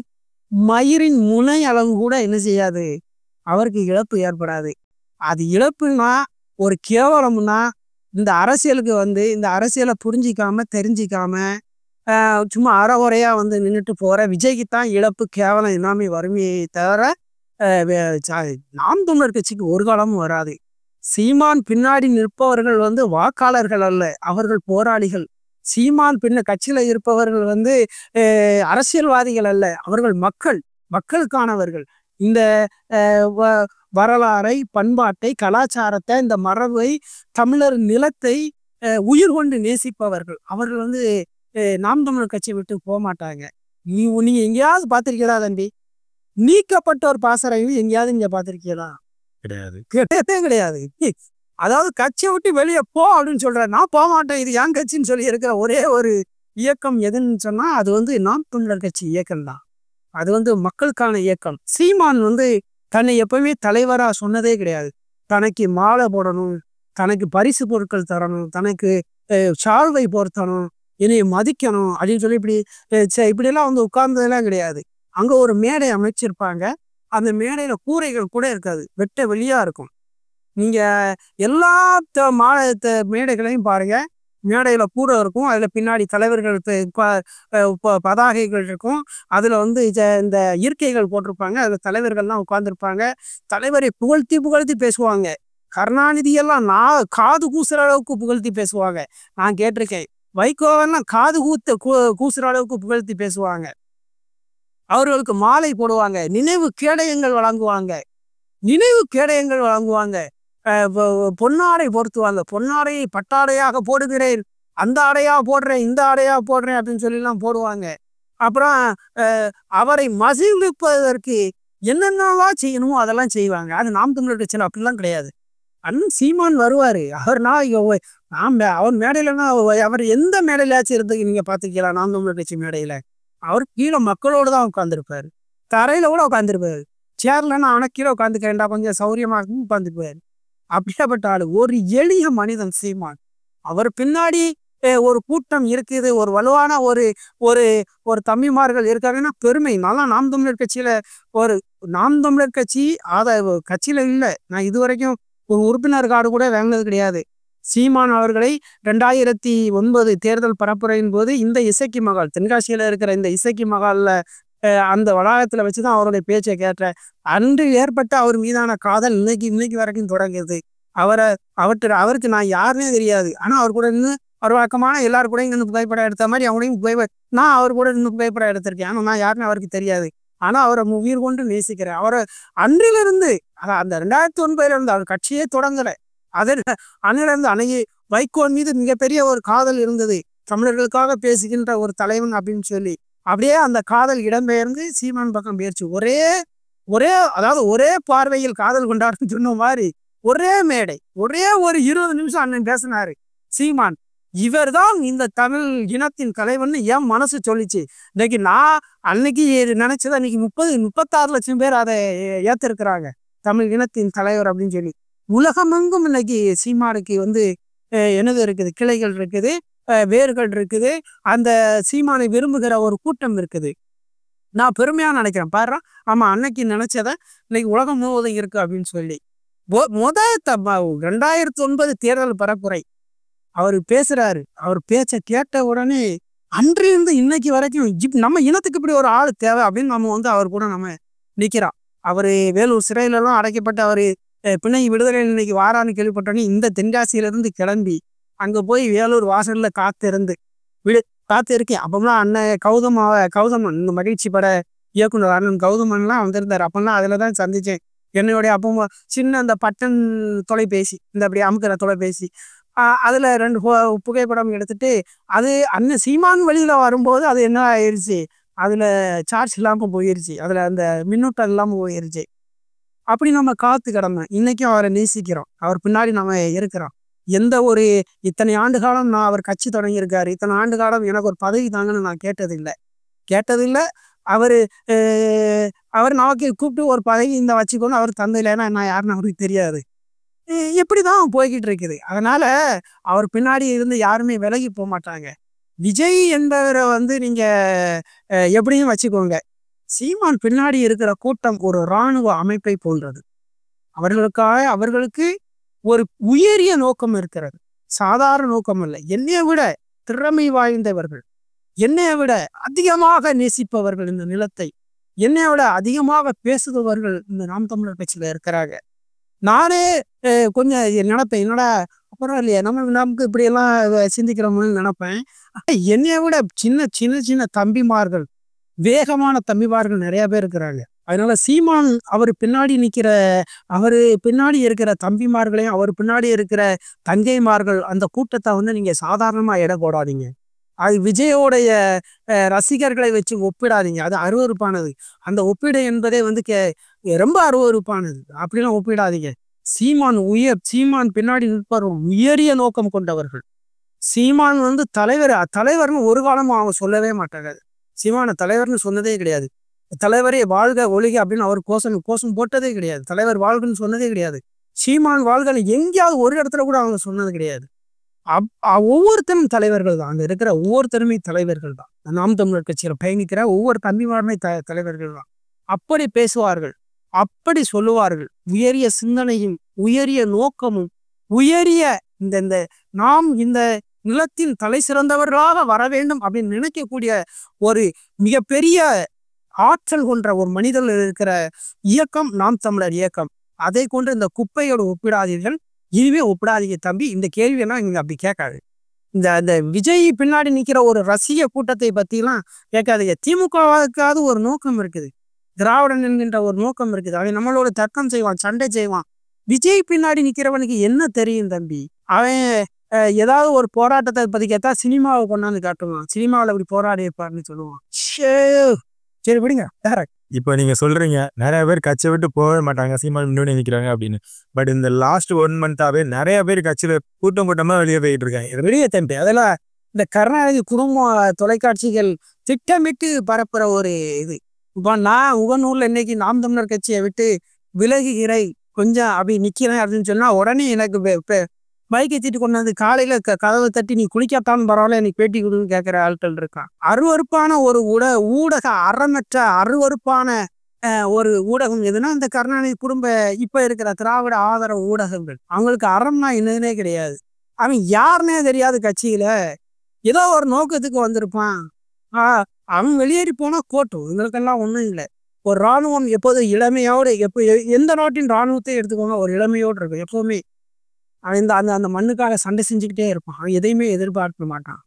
மயிரின் முனை அளவு கூட என்ன செய்யாது, அவருக்கு இழப்பு ஏற்படாது. அது இழப்புன்னா ஒரு கேவலம்னா இந்த அரசியலுக்கு வந்து இந்த அரசியலை புரிஞ்சிக்காம தெரிஞ்சிக்காம சும்மா அறகுறையா வந்து நின்றுட்டு போற விஜய்க்கு தான் இழப்பு கேவலம் எல்லாமே வறுமையை தவிர நாம் தமிழர் கட்சிக்கு ஒரு காலமும் வராது. சீமான் பின்னாடி நிற்பவர்கள் வந்து வாக்காளர்கள் அல்ல, அவர்கள் போராளிகள். சீமான் பின்ன கட்சியில இருப்பவர்கள் வந்து அரசியல்வாதிகள் அல்ல, அவர்கள் மக்களுக்கானவர்கள். இந்த வரலாறை, பண்பாட்டை, கலாச்சாரத்தை, இந்த மரபை, தமிழர் நிலத்தை உயிர் கொண்டு நேசிப்பவர்கள். அவர்கள் வந்து நாம் தமிழர் கட்சியை விட்டு போக மாட்டாங்க. நீங்க எங்கேயாவது பார்த்திருக்கீங்களா தம்பி? நீக்கப்பட்ட ஒரு பாசறையும் எங்கேயாவது இங்க பார்த்திருக்கீங்களா? கிடையாது, கிடையாது. அதாவது கட்சியை விட்டு வெளியே போ அப்படின்னு சொல்ற, நான் போக மாட்டேன், இது என் கட்சின்னு சொல்லி இருக்கிற ஒரே ஒரு இயக்கம் எதுன்னு சொன்னா அது வந்து நாம் தமிழர் கட்சி இயக்கம் தான். அது வந்து மக்களுக்கான இயக்கம். சீமான் வந்து தன்னை எப்பவுமே தலைவரா சொன்னதே கிடையாது. தனக்கு மாலை போடணும், தனக்கு பரிசு பொருட்கள் தரணும், தனக்கு சால்வை போர்த்தணும், என்னை மதிக்கணும் அப்படின்னு சொல்லி இப்படியெல்லாம் வந்து உட்கார்ந்ததெல்லாம் கிடையாது. அங்க ஒரு மேடை அமைச்சிருப்பாங்க. அந்த மேடையில கூரைகள் கூட இருக்காது, வெட்ட வெளியா இருக்கும். நீங்க எல்லா மேடைகளையும் பாருங்க, மேடையில கூரை இருக்கும், அதுல பின்னாடி தலைவர்கள் பதாகைகள் இருக்கும், அதுல வந்து இந்த இருக்கைகள் போட்டிருப்பாங்க, அதுல தலைவர்கள்லாம் உட்கார்ந்துருப்பாங்க. தலைவரை புகழ்த்தி புகழ்த்தி பேசுவாங்க. கருணாநிதி எல்லாம் நான் காது கூசுற அளவுக்கு புகழ்த்தி பேசுவாங்க. நான் கேட்டிருக்கேன். வைகோவெல்லாம் காது கூசுற அளவுக்கு புகழ்த்தி பேசுவாங்க. அவர்களுக்கு மாலை போடுவாங்க, நினைவு கேடயங்கள் வழங்குவாங்க, பொன்னாடை பொருத்துவாங்க. பொன்னாடையை பட்டாடையாக போடுகிறேன், அந்த ஆடையா போடுறேன், இந்த ஆடையா போடுறேன் அப்படின்னு சொல்லிலாம் போடுவாங்க. அப்புறம் அவரை மகிழ்விப்பதற்கு என்னென்னலாம் செய்யணுமோ அதெல்லாம் செய்வாங்க. அது நாம் தமிழர் கட்சியில் அப்படிலாம் கிடையாது. அண்ணன் சீமான் வருவாரு, அவர் மேடையிலன்னா அவர் எந்த மேடையிலாச்சும் இருந்து நீங்க பாத்துக்கலாம். நாம் தமிழர் கட்சி மேடையில அவர் கீழே மக்களோடு தான் உட்காந்துருப்பாரு, தரையில கூட உட்காந்துருப்பாரு. சேர்லன்னா அவனை கீழே உட்காந்துக்கிறேன்டா கொஞ்சம் சௌரியமாக உட்காந்துக்குவாரு. அப்படியாப்பட்ட ஆளு, ஒரு எளிய மனிதன் சீமான். அவர் பின்னாடி ஒரு கூட்டம் இருக்குது, ஒரு வலுவான ஒரு தம்பிமார்கள் இருக்காங்கன்னா பெருமை. நல்லா நாம் தமிழர் கட்சியில நாம் தமிழர் கட்சி கட்சியில இல்லை, நான் இதுவரைக்கும் ஒரு உறுப்பினர் கார்டு கூட வாங்கினது கிடையாது. சீமான் அவர்களை 2009 தேர்தல் பரப்புரையின் போது இந்த இசக்கி மகால், தென்காசியில இருக்கிற இந்த இசக்கி மகால்ல அந்த வளாகத்துல வச்சுதான் அவருடைய பேச்சை கேட்டேன். அன்று ஏற்பட்ட அவர் மீதான காதல் இன்னைக்கு வரைக்கும் தொடங்குது. அவருக்கு நான் யாருன்னே தெரியாது, ஆனா அவர் கூட இருந்து ஒரு வழக்கமான எல்லாரும் கூட இங்க புகைப்படம் எடுத்த மாதிரி அவங்களையும் நான் அவர் கூட இருந்து புகைப்படம் எடுத்திருக்கேன். ஆனா நான் யாருன்னு அவருக்கு தெரியாது, ஆனா அவரை உயிர் கொண்டு நேசிக்கிறேன். அவரை அன்றிலிருந்து அந்த 2009 இருந்து அவர் கட்சியே தொடங்கலை. அன்னிலிருந்து அன்னைக்கு வைகோ மீது மிகப்பெரிய ஒரு காதல் இருந்தது, தமிழர்களுக்காக பேசுகின்ற ஒரு தலைவன் அப்படின்னு சொல்லி. அப்படியே அந்த காதல் இடம்பெயர்ந்து சீமான் பக்கம் போயிடுச்சு. அதாவது ஒரே பார்வையில் காதல் கொண்டாடுன்னு சொன்ன மாதிரி ஒரே மேடை, ஒரு 20 நிமிஷம் அண்ணன் பேசினாரு சீமான். இவர் தான் இந்த தமிழ் இனத்தின் தலைவன்னு என் மனசு சொல்லிச்சு. இன்னைக்கு நான் அன்னைக்கு நினைச்சது, அன்னைக்கு 36 லட்சம் பேர் அதை ஏத்திருக்கிறாங்க, தமிழ் இனத்தின் தலைவர் அப்படின்னு சொல்லி. உலகமெங்கும் இன்னைக்கு சீமானுக்கு வந்து என்னது இருக்குது, கிளைகள் இருக்குது, வேர்கள் இருக்குது, அந்த சீமானை விரும்புகிற ஒரு கூட்டம் இருக்குது. நான் பெருமையா நினைக்கிறேன். பாரு, ஆமா அன்னைக்கு நினைச்சத இன்னைக்கு உலகம் முழுவதும் இருக்கு அப்படின்னு சொல்லி. 2009 தேர்தல் பரப்புரை அவர் பேசுறாரு. அவர் பேச்ச கேட்ட உடனே அன்றிலிருந்து இன்னைக்கு வரைக்கும் நம்ம இனத்துக்கு இப்படி ஒரு ஆள் தேவை அப்படின்னு நம்ம வந்து அவர் கூட நம்ம நிக்கிறோம். அவரு வேலூர் சிறையிலெல்லாம் அடைக்கப்பட்டு அவரு பிணை விடுதலை இன்னைக்கு வாரான்னு கேள்விப்பட்டோன்னே இந்த தென்காசியிலிருந்து கிளம்பி அங்க போய் வேலூர் வாசல்ல காத்திருக்கேன். அப்பெல்லாம் அண்ணன் கௌதமன் இந்த மகிழ்ச்சி பட இயக்குனர் அண்ணன் கௌதமன்லாம் வந்திருந்தாரு. அப்பெல்லாம் அதுலதான் சந்திச்சேன். என்னுடைய அப்போ சின்ன அந்த பட்டன் தொலைபேசி, இந்த அப்படி அமுக்கிற தொலைபேசி, அதுல 2 புகைப்படம் எடுத்துட்டு, அது அண்ணன் சீமான் வெளியில வரும்போது அது என்ன ஆயிடுச்சு, அதுல சார்ஜ் இல்லாம போயிருச்சு, அதுல அந்த மின்னூட்டம் இல்லாம போயிருச்சு. அப்படி நம்ம காத்து கிடந்தோம். இன்னைக்கும் அவரை நேசிக்கிறோம், அவர் பின்னாடி நம்ம இருக்கிறோம். எந்த ஒரு இத்தனை ஆண்டு காலம் நான் அவர் கட்சி தொடங்கியிருக்காரு, இத்தனை ஆண்டு காலம் எனக்கு ஒரு பதவி தாங்கன்னு நான் கேட்டதில்லை. அவர் நமக்கு கூப்பிட்டு ஒரு பதவி இந்த வச்சுக்கொண்டு அவர் தந்தையிலன்னா நான் யாருன்னு அவருக்கு தெரியாது. எப்படிதான் போய்கிட்டு இருக்குது. அதனால அவர் பின்னாடி இருந்து யாருமே விலகி போக மாட்டாங்க. விஜய் என்பவரை வந்து நீங்க எப்படியும் வச்சுக்கோங்க, சீமான் பின்னாடி இருக்கிற கூட்டம் ஒரு இராணுவ அமைப்பை போன்றது. அவர்களுக்கு ஒரு உயரிய நோக்கம் இருக்கிறது, சாதாரண நோக்கம் இல்லை. என்னைய விட திறமை வாய்ந்தவர்கள், என்னைய விட அதிகமாக நேசிப்பவர்கள் இந்த நிலத்தை, என்னைய விட அதிகமாக பேசுபவர்கள் இந்த நாம் தமிழர் கட்சியில இருக்கிறாங்க. நானே கொஞ்சம் நினைப்பேன், என்னடா அப்புறம் இல்லையா நமக்கு இப்படி எல்லாம் சிந்திக்கிறோம்னு நினைப்பேன். என்னைய விட சின்ன தம்பிமார்கள், வேகமான தம்பிமார்கள் நிறைய பேர் இருக்கிறாங்க. அதனால சீமான் அவர் பின்னாடி இருக்கிற தம்பிமார்களையும் அவர் பின்னாடி இருக்கிற தங்கைமார்கள், அந்த கூட்டத்தை வந்து நீங்க சாதாரணமா எடை போடாதீங்க. அது விஜயோடைய ரசிகர்களை வச்சு ஒப்பிடாதீங்க, அது அருவருப்பானது. அந்த ஒப்பீடு என்பதே வந்து ரொம்ப அருவருப்பானது. அப்படிலாம் ஒப்பிடாதீங்க. சீமான் பின்னாடி நிற்பவர்கள் உயரிய நோக்கம் கொண்டவர்கள். சீமான் வந்து தலைவர்னு ஒரு காலமும் அவங்க சொல்லவே மாட்டாங்க. சீமான தலைவர்னு சொன்னதே கிடையாது. தலைவரே வாழ்க ஒழிக அப்படின்னு அவர் கோஷம் போட்டதே கிடையாது. தலைவர் வாழ்கன்னு சொன்னதே கிடையாது. சீமான் வாழ்கள் எங்கேயாவது ஒரு இடத்துல கூட அவங்க சொன்னது கிடையாது. ஒவ்வொருத்தரும் தலைவர்கள் தான், அங்க இருக்கிற ஒவ்வொருத்தருமே தலைவர்கள் தான். நாம் தமிழர் கட்சியில பயணிக்கிற ஒவ்வொரு தம்பிமாருமே தலைவர்கள் தான். அப்படி பேசுவார்கள், அப்படி சொல்லுவார்கள். உயரிய சிந்தனையும் உயரிய நோக்கமும் உயரிய இந்த நாம் இந்த நிலத்தில் தலை சிறந்தவர்களாக வர வேண்டும் அப்படின்னு நினைக்கக்கூடிய ஒரு மிகப்பெரிய ஆற்றல் கொன்ற ஒரு மனிதர்கள் இருக்கிற இயக்கம் நாம் தமிழர் இயக்கம். அதை கொண்டு இந்த குப்பையோடு ஒப்பிடாதீர்கள், இனிமே ஒப்பிடாதீங்க தம்பி. இந்த கேள்வியெல்லாம் நீங்க அப்படி கேட்காது. இந்த விஜய் பின்னாடி நிற்கிற ஒரு ரசிக கூட்டத்தை பற்றிலாம் கேட்காதீங்க. திமுகவுக்காவது ஒரு நோக்கம் இருக்குது, திராவிடன் என்கின்ற ஒரு நோக்கம் இருக்குது. அவன் நம்மளோட தர்க்கம் செய்வான், சண்டை செய்வான். விஜய் பின்னாடி நிற்கிறவனுக்கு என்ன தெரியும் தம்பி? அவன் ஏதாவது ஒரு போராட்டத்தை பற்றி கேட்டால் சினிமாவை கொண்டாந்து காட்டுவான், சினிமாவில் இப்படி போராடி இருப்பாருன்னு சொல்லுவான். சரி விடுங்க. இப்போ நீங்க சொல்றீங்க நிறைய பேர் கட்சியை விட்டு போகவே மாட்டாங்க, சீமான் முன்னாடி நிற்கிறாங்க அப்படின்னு. பட் இந்த லாஸ்ட் 1 மந்த்தாவே நிறைய பேர் கட்சியில கூட்டமா வெளியே போயிட்டு இருக்காங்க. வெளியே தம்பி அதெல்லாம் இந்த கருணாநிதி குடும்ப தொலைக்காட்சிகள் திட்டமிட்டு பரப்புற ஒரு இது. இப்போ நான் உகநூர்ல இன்னைக்கு நாம் தமிழர் கட்சியை விட்டு விலகுகிறேன், கொஞ்சம் அப்படி நிக்கிறேன் அப்படின்னு சொன்னா உடனே எனக்கு பைக்கை தீட்டு கொண்டு வந்து காலையில கதவை தட்டி நீ குளிக்காத்தாலும் பரவாயில்ல எனக்கு பேட்டி கொடுன்னு கேட்கிற ஆட்கள் இருக்கான். அருவறுப்பான ஒரு ஊடக அறமற்ற அருவறுப்பான ஒரு ஊடகம் எதுனா இந்த கருணாநிதி குடும்ப இப்ப இருக்கிற திராவிட ஆதரவு ஊடகங்கள். அவங்களுக்கு அறம்னா என்னதுனே கிடையாது. அவன் யாருன்னே தெரியாது. கட்சியில ஏதோ ஒரு நோக்கத்துக்கு வந்திருப்பான். அவன் வெளியேறி போனா கோட்டும், எங்களுக்கெல்லாம் ஒன்றும் இல்லை. ஒரு இராணுவம் எப்போதும் இளமையோடு, எந்த நாட்டின் இராணுவத்தை எடுத்துக்கோங்க, ஒரு இளமையோடு இருக்கும் எப்பவுமே. அவன் அந்த மண்ணுக்காக சண்டை செஞ்சுக்கிட்டே இருப்பான், அவன் எதையுமே எதிர்பார்க்க மாட்டான்.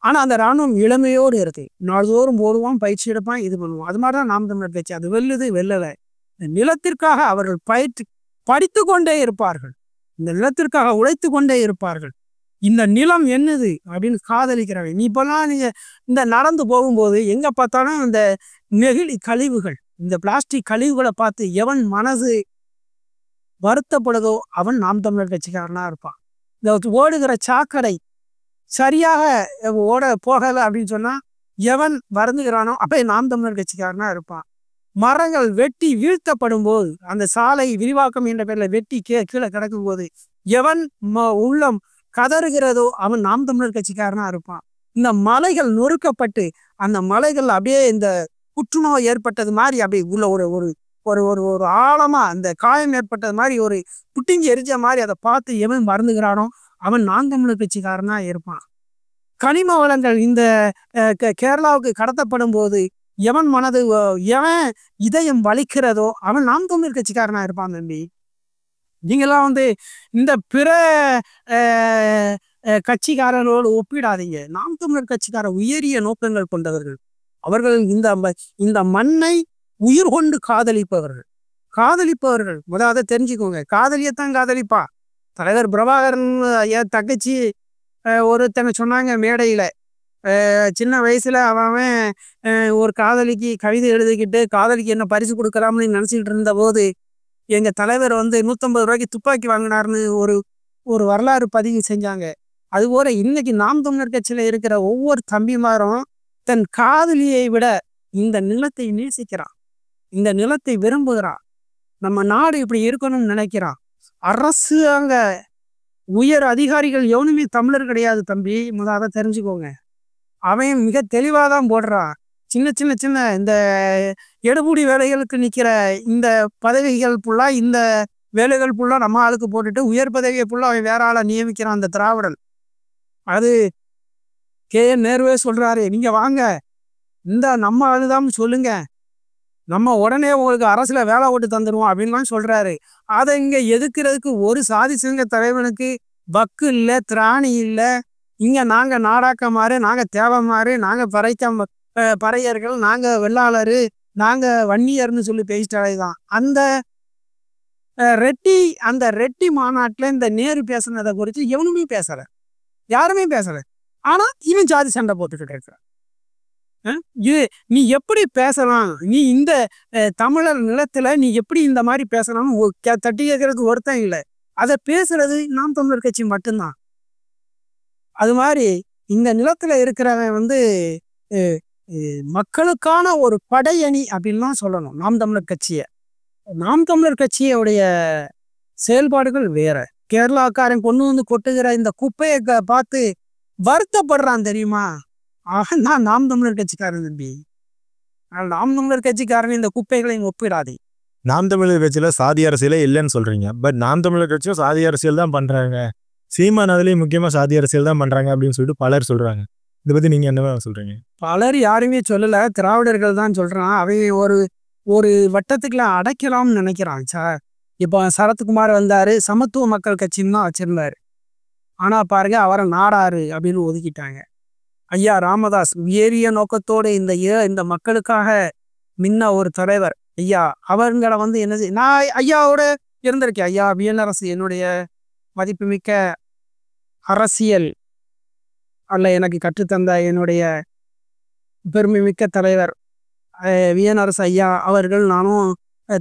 ஆனா அந்த இராணுவம் இளமையோடு இருக்கு, நாள்தோறும் போடுவான், பயிற்சி எடுப்பான், இது பண்ணுவான். அது மாதிரிதான் நாம் தமிழர் கட்சி. அது வெல்லுது வெல்லலை, நிலத்திற்காக அவர்கள் படித்து கொண்டே இருப்பார்கள், இந்த நிலத்திற்காக உழைத்து கொண்டே இருப்பார்கள். இந்த நிலம் என்னது அப்படின்னு காதலிக்கிறவன். நீ இப்பெல்லாம் நீங்க இந்த நடந்து போகும்போது எங்க பார்த்தாலும் இந்த நெகிழி கழிவுகள், இந்த பிளாஸ்டிக் கழிவுகளை பார்த்து எவன் மனது வருத்தப்படுதோ அவன் நாம் தமிழர் கட்சிக்காரனா இருப்பான். இந்த ஓடுகிற சாக்கடை சரியாக ஓட போகலை அப்படின்னு சொன்னா எவன் வருந்துகிறானோ அப்ப நாம் தமிழர் கட்சிக்காரனா இருப்பான். மரங்கள் வெட்டி வீழ்த்தப்படும் போது, அந்த சாலை விரிவாக்கம் என்ற பேர்ல வெட்டி கீழே கிடக்கும் போது எவன் உள்ளம் கதறுகிறதோ அவன் நாம் தமிழர் கட்சிக்காரனா இருப்பான். இந்த மலைகள் நொறுக்கப்பட்டு அந்த மலைகள் அப்படியே இந்த புற்றுநோய் ஏற்பட்டது மாதிரி அப்படியே உள்ள ஒரு ஒரு ஒரு ஒரு ஒரு ஆழமா அந்த காயம் ஏற்பட்டது மாதிரி ஒரு புட்டிஞ்சி எரிஞ்ச மாதிரி அதை பார்த்து எவன் மறந்துகிறானோ அவன் நாம் தமிழர் கட்சிக்காரனா இருப்பான். கனிம வளங்கள் இந்த கேரளாவுக்கு கடத்தப்படும் போது எவன் மனது எவன் இதயம் வலிக்கிறதோ அவன் நாம் தமிழர் கட்சிக்காரனா இருப்பான் தம்பி. நீங்களாம் இந்த பிற கட்சிக்காரர்களோடு ஒப்பிடாதீங்க. நாம் தமிழர் கட்சிக்கார உயரிய நோக்கங்கள் கொண்டவர்கள். அவர்கள் இந்த மண்ணை உயிர் கொண்டு காதலிப்பவர்கள் முதலாவது தெரிஞ்சுக்கோங்க. காதலியத்தான் காதலிப்பா. தலைவர் பிரபாகரன் என் தங்கச்சி ஒருத்தனை சொன்னாங்க மேடையில, சின்ன வயசுல அவன் ஒரு காதலிக்கு கவிதை எழுதிக்கிட்டு காதலிக்கு என்ன பரிசு கொடுக்கலாம்னு நினைச்சிட்டு இருந்த போது எங்க தலைவர் 150 ரூபாய்க்கு துப்பாக்கி வாங்கினார்னு ஒரு வரலாறு பதிவு செஞ்சாங்க. அதுபோல இன்னைக்கு நாம் தமிழர் கட்சியில இருக்கிற ஒவ்வொரு தம்பிமாரும் தன் காதலியை விட இந்த நிலத்தை நேசிக்கிறான், இந்த நிலத்தை விரும்புகிறான், நம்ம நாடு இப்படி இருக்கணும்னு நினைக்கிறான். அரசாங்க உயர் அதிகாரிகள் எவனுமே தமிழர் கிடையாது தம்பி, அதை தெரிஞ்சுக்கோங்க. அவன் மிக தெளிவாதான் போடுறான். சின்ன சின்ன சின்ன இந்த எடுபூடி வேலைகளுக்கு நிற்கிற இந்த பதவிகள் ஃபுல்லா, இந்த வேலைகள் ஃபுல்லா நம்ம ஆளுக்கு போட்டுட்டு உயர் பதவியை ஃபுல்லா அவன் வேற ஆளை நியமிக்கிறான் அந்த திராவிடன். அது KN நேருவே சொல்றாரு, நீங்க வாங்க இந்த நம்ம ஆளுதான் சொல்லுங்க, நம்ம உடனே உங்களுக்கு அரசுல வேலை ஓட்டு தந்துடுவோம் அப்படின்லாம் சொல்றாரு. அதை இங்க எதுக்குறதுக்கு ஒரு சாதி சங்க தலைவனுக்கு பக்கு இல்லை, திராணி இல்லை. இங்க நாங்க நாடாக்கமாறு, நாங்க தேவமாறு, நாங்க பறையர்கள், நாங்க வெள்ளாளரு, நாங்க வன்னியர்னு சொல்லி பேசிட்டாலேதான். அந்த ரெட்டி மாநாட்டுல இந்த நேரு பேசுனதை குறித்து எவனுமே பேசல, யாருமே பேசல. ஆனா இவன் ஜாதி சண்டை போட்டுக்கிட்டு இருக்கிறான். நீ எப்படி பேசலாம், நீ இந்த தமிழர் நிலத்துல நீ எப்படி இந்த மாதிரி பேசலாம் தட்டி கேட்கறதுக்கு ஒருத்தன் இல்லை. அதை பேசுறது நாம் தமிழர் கட்சி மட்டும்தான். அது மாதிரி இந்த நிலத்துல இருக்கிறவன் மக்களுக்கான ஒரு படையணி அப்படின்லாம் சொல்லணும் நாம் தமிழர் கட்சியை. நாம் தமிழர் கட்சியோடைய செயல்பாடுகள் வேற. கேரளாக்காரன் கொண்டு வந்து கொட்டுகிற இந்த குப்பையை பார்த்து வருத்தப்படுறான் தெரியுமா? நான் நாம் தமிழர் கட்சிக்காரன் தம்பி. நாம் தமிழர் கட்சிக்காரன் இந்த குப்பைகளையும் ஒப்பிடாதே. நாம் தமிழர் கட்சியில் சாதி அரசியலே இல்லைன்னு சொல்கிறீங்க. பட் நாம் தமிழர் கட்சியும் சாதி அரசியல் தான் பண்ணுறாங்க. சீமான் அதுலேயும் முக்கியமாக சாதி அரசியல் தான் பண்ணுறாங்க அப்படின்னு சொல்லிட்டு பலர் சொல்கிறாங்க. இதை பற்றி நீங்கள் என்ன சொல்கிறீங்க? பலர் யாருமே சொல்லலை, திராவிடர்கள் தான் சொல்கிறான். அவன் ஒரு வட்டத்துக்குள்ள அடைக்கலாம்னு நினைக்கிறான் சார். இப்போ சரத்குமார் வந்தார், சமத்துவ மக்கள் கட்சின்னு தான் வச்சுருந்தார். ஆனால் பாருங்க, அவரை நாடாரு அப்படின்னு ஒதுக்கிட்டாங்க. ஐயா ராமதாஸ் உயரிய நோக்கத்தோடு இந்த மக்களுக்காக முன்ன ஒரு தலைவர் ஐயா, அவங்களை வந்து என்ன நான் ஐயாவோட இருந்திருக்கேன். ஐயா வியனரசு என்னுடைய மதிப்புமிக்க அரசியல் அல்ல எனக்கு கற்றுத்தந்த என்னுடைய பெருமைமிக்க தலைவர் வியனரசு ஐயா அவர்கள் நானும்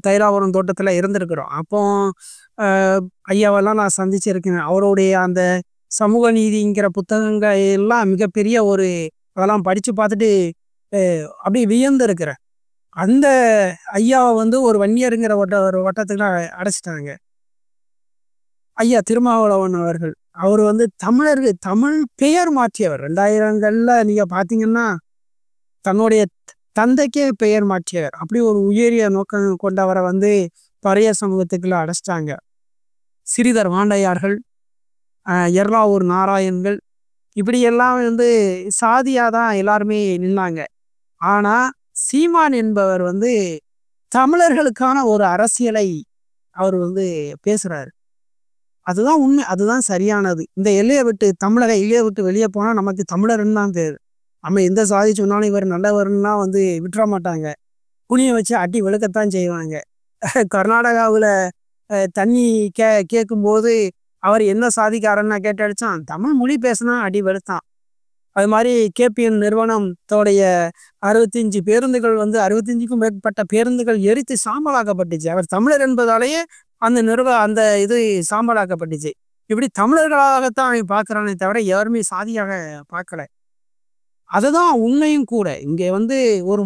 தைலாபுரம் தோட்டத்தில் இருந்திருக்கிறோம். அப்போ ஐயாவெல்லாம் நான் சந்திச்சிருக்கேன். அவருடைய அந்த சமூக நீதிங்கிற புத்தகங்கள் எல்லாம் மிகப்பெரிய அதெல்லாம் படித்து பார்த்துட்டு அப்படி வியந்திருக்கிறேன். அந்த ஐயாவை வந்து ஒரு வன்னியருங்கிற ஒரு வட்டத்துக்கு அடைச்சிட்டாங்க. ஐயா திருமாவளவன் அவர்கள், அவர் வந்து தமிழ் பெயர் மாற்றியவர். 2000களில் நீங்கள் பார்த்தீங்கன்னா தன்னுடைய தந்தைக்கே பெயர் மாற்றியவர். அப்படி ஒரு உயரிய நோக்கம் கொண்டவரை வந்து பழைய சமூகத்துக்குள்ள அடைச்சிட்டாங்க. சிறிதர் வாண்டையார்கள், எர்லாவூர் நாராயண்கள், இப்படியெல்லாம் வந்து சாதியாக தான் எல்லாருமே நின்னாங்க. ஆனால் சீமான் என்பவர் வந்து தமிழர்களுக்கான ஒரு அரசியலை அவர் வந்து பேசுகிறாரு. அதுதான் உண்மை, அதுதான் சரியானது. இந்த தமிழக எல்லையை விட்டு வெளியே போனால் நமக்கு தமிழர்ன்னு தான் பேர். நம்ம எந்த சாதி சொன்னாலும் இவர் நல்லவர்னா வந்து விட்டுற மாட்டாங்க. புனியை வச்சு அடி வெளுக்கத்தான் செய்வாங்க. கர்நாடகாவில் தண்ணி கேட்கும்போது அவர் என்ன சாதிக்காரன்னா கேட்டடிச்சான், தமிழ் மொழி பேசினா அடி வெளுத்தான். அது மாதிரி KPN நிறுவனத்தோடைய 65 பேருந்துகள் வந்து 65க்கும் மேற்பட்ட பேருந்துகள் எரித்து சாம்பலாக்கப்பட்டுச்சு. அவர் தமிழர் என்பதாலேயே அந்த இது சாம்பலாக்கப்பட்டுச்சு. இப்படி தமிழர்களாகத்தான் அவன் பார்க்குறானே தவிர யாருமே சாதியாக பார்க்கல. அதுதான் உண்மையும் கூட. இங்கே வந்து ஒரு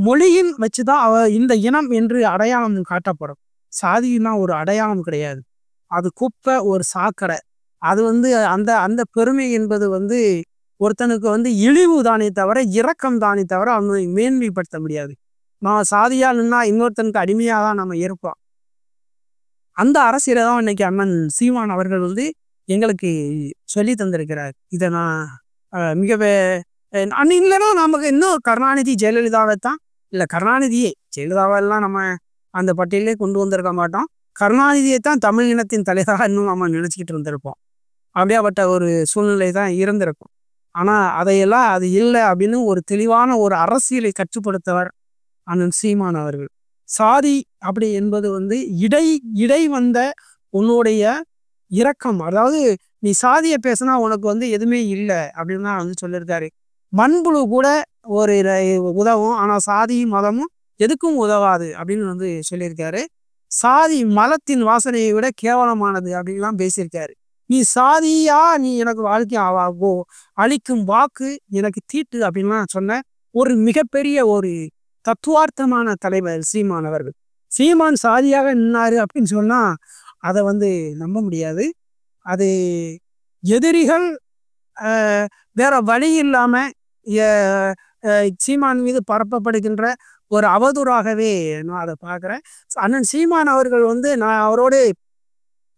மொழியின் வச்சுதான் இந்த இனம் என்று அடையாளம் காட்டப்படும். சாதினா ஒரு அடையாளம் கிடையாது. அது குப்பை, ஒரு சாக்கடை. அது வந்து அந்த பெருமை என்பது வந்து ஒருத்தனுக்கு வந்து இழிவு தானே தவிர இரக்கம் தானே தவிர அவனை மேன்மைப்படுத்த முடியாது. நான் சாதியா நின்னா இன்னொருத்தனுக்கு அடிமையாக தான் நம்ம இருப்போம். அந்த அரசியலை தான் இன்னைக்கு அண்ணன் சீமான் அவர்கள் வந்து எங்களுக்கு சொல்லி தந்திருக்கிறார். இதை நான் மிகவே இல்லைன்னா நமக்கு இன்னும் கருணாநிதி ஜெயலலிதாவை தான் இல்லை, ஜெயலலிதாவெல்லாம் நம்ம அந்த பட்டியலே கொண்டு வந்திருக்க மாட்டோம். கருணாநிதியை தான் தமிழ் இனத்தின் தலைவராக இன்னும் நம்ம நினச்சிக்கிட்டு இருந்திருப்போம். அப்படியாப்பட்ட ஒரு சூழ்நிலை தான் இருந்திருக்கும். ஆனால் அதையெல்லாம் அது இல்லை அப்படின்னு ஒரு தெளிவான ஒரு அரசியலை கற்றுப்படுத்தவர் அண்ணன் சீமான் அவர்கள். சாதி அப்படி என்பது வந்து இடை வந்த உன்னுடைய இரக்கம். அதாவது நீ சாதியை பேசினா உனக்கு வந்து எதுவுமே இல்லை அப்படின்னு தான் வந்து சொல்லியிருக்காரு. மண்புழு கூட ஒரு உதவும், ஆனால் சாதியும் மதமும் எதுக்கும் உதவாது அப்படின்னு வந்து சொல்லியிருக்காரு. சாதி மலத்தின் வாசனையை விட கேவலமானது அப்படின்லாம் பேசியிருக்காரு. நீ சாதியா, நீ எனக்கு வாழ்க்கை ஆவாகோ, அளிக்கும் வாக்கு எனக்கு தீட்டு அப்படின்லாம் சொன்ன ஒரு மிகப்பெரிய ஒரு தத்துவார்த்தமான தலைவர் சீமான் அவர்கள். சீமான் சாதியாக நின்னாரு அப்படின்னு சொன்னா அதை வந்து நம்ப முடியாது. அது எதிரிகள் வேற வழி இல்லாம சீமான் மீது பரப்பப்படுகின்ற ஒரு அவதூறாகவே நான் அதை பார்க்குறேன். அண்ணன் சீமான் அவர்கள் வந்து நான் அவரோடு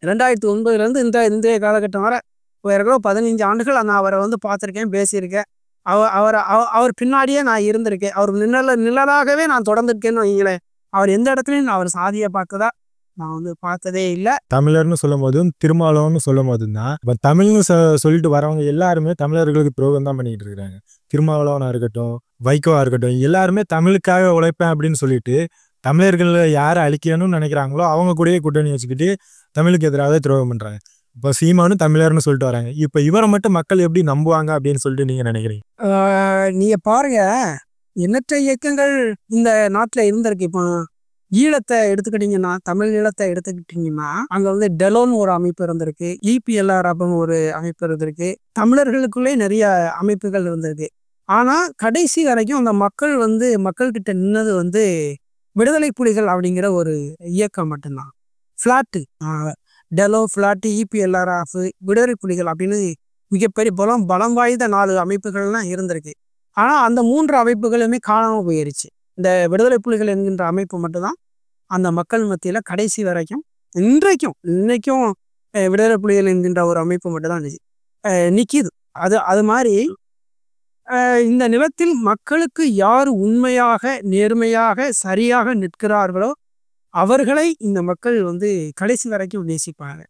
2009 இந்த காலகட்டம் வரை ஏற்கனவே 15 ஆண்டுகள் நான் அவரை வந்து பார்த்துருக்கேன், பேசியிருக்கேன். அவர் பின்னாடியே நான் இருந்திருக்கேன். அவர் நிழலாகவே நான் தொடர்ந்துருக்கேன்னு வைங்களேன். அவர் எந்த இடத்துலையும் அவர் சாதியை பார்க்கதா நான் வந்து பார்த்ததே இல்லை. தமிழர்னு சொல்லும் போதும் திருமாவளவன்னு சொல்லும் போதும் தான் இப்போ தமிழ்னு சொல்லிட்டு வரவங்க எல்லாருமே தமிழர்களுக்கு துரோகம் தான் பண்ணிக்கிட்டு இருக்கிறாங்க. திருமாவளவனாக இருக்கட்டும், வைகோவாக இருக்கட்டும், எல்லாருமே தமிழுக்காக உழைப்பேன் அப்படின்னு சொல்லிட்டு தமிழர்களை யாரை அழிக்கணும்னு நினைக்கிறாங்களோ அவங்க கூடயே கூட்டணி வச்சுக்கிட்டு தமிழுக்கு எதிராக துரோகம் பண்ணுறாங்க. இப்போ சீமானும் தமிழர்னு சொல்லிட்டு வராங்க. இப்போ இவரை மட்டும் மக்கள் எப்படி நம்புவாங்க அப்படின்னு சொல்லிட்டு நீங்கள் நினைக்கிறீங்க? நீங்கள் பாருங்க, எண்ணற்ற இயக்கங்கள் இந்த நாட்டில் இருந்திருக்கு. இப்போ ஈழத்தை எடுத்துக்கிட்டிங்கன்னா, தமிழ் ஈழத்தை எடுத்துக்கிட்டிங்கன்னா அங்கே வந்து டெலோன்னு ஒரு அமைப்பு இருந்திருக்கு, EPLR அப்படின்னு ஒரு அமைப்பு இருந்திருக்கு, தமிழர்களுக்குள்ளே நிறைய அமைப்புகள் இருந்திருக்கு. ஆனால் கடைசி வரைக்கும் அந்த மக்கள்கிட்ட நின்னது வந்து விடுதலை புலிகள் அப்படிங்கிற ஒரு இயக்கம் மட்டும்தான். ஃப்ளாட்டு டெலோ ஃப்ளாட்டு EPLRF விடுதலை புலிகள் அப்படின்னு மிகப்பெரிய பலம் வாய்ந்த 4 அமைப்புகள்லாம் இருந்திருக்கு. ஆனால் அந்த 3 அமைப்புகளுமே காணாமல் போயிருச்சு. இந்த விடுதலை புலிகள் என்கின்ற அமைப்பு மட்டும்தான் அந்த மக்கள் மத்தியில் கடைசி வரைக்கும் இன்னைக்கும் விடுதலை புலிகள் என்கின்ற ஒரு அமைப்பு மட்டும்தான் நிற்கிது. அது மாதிரி இந்த நிலத்தில் மக்களுக்கு யார் உண்மையாக நேர்மையாக சரியாக நிற்கிறார்களோ அவர்களை இந்த மக்கள் கடைசி வரைக்கும் நேசிப்பாங்க.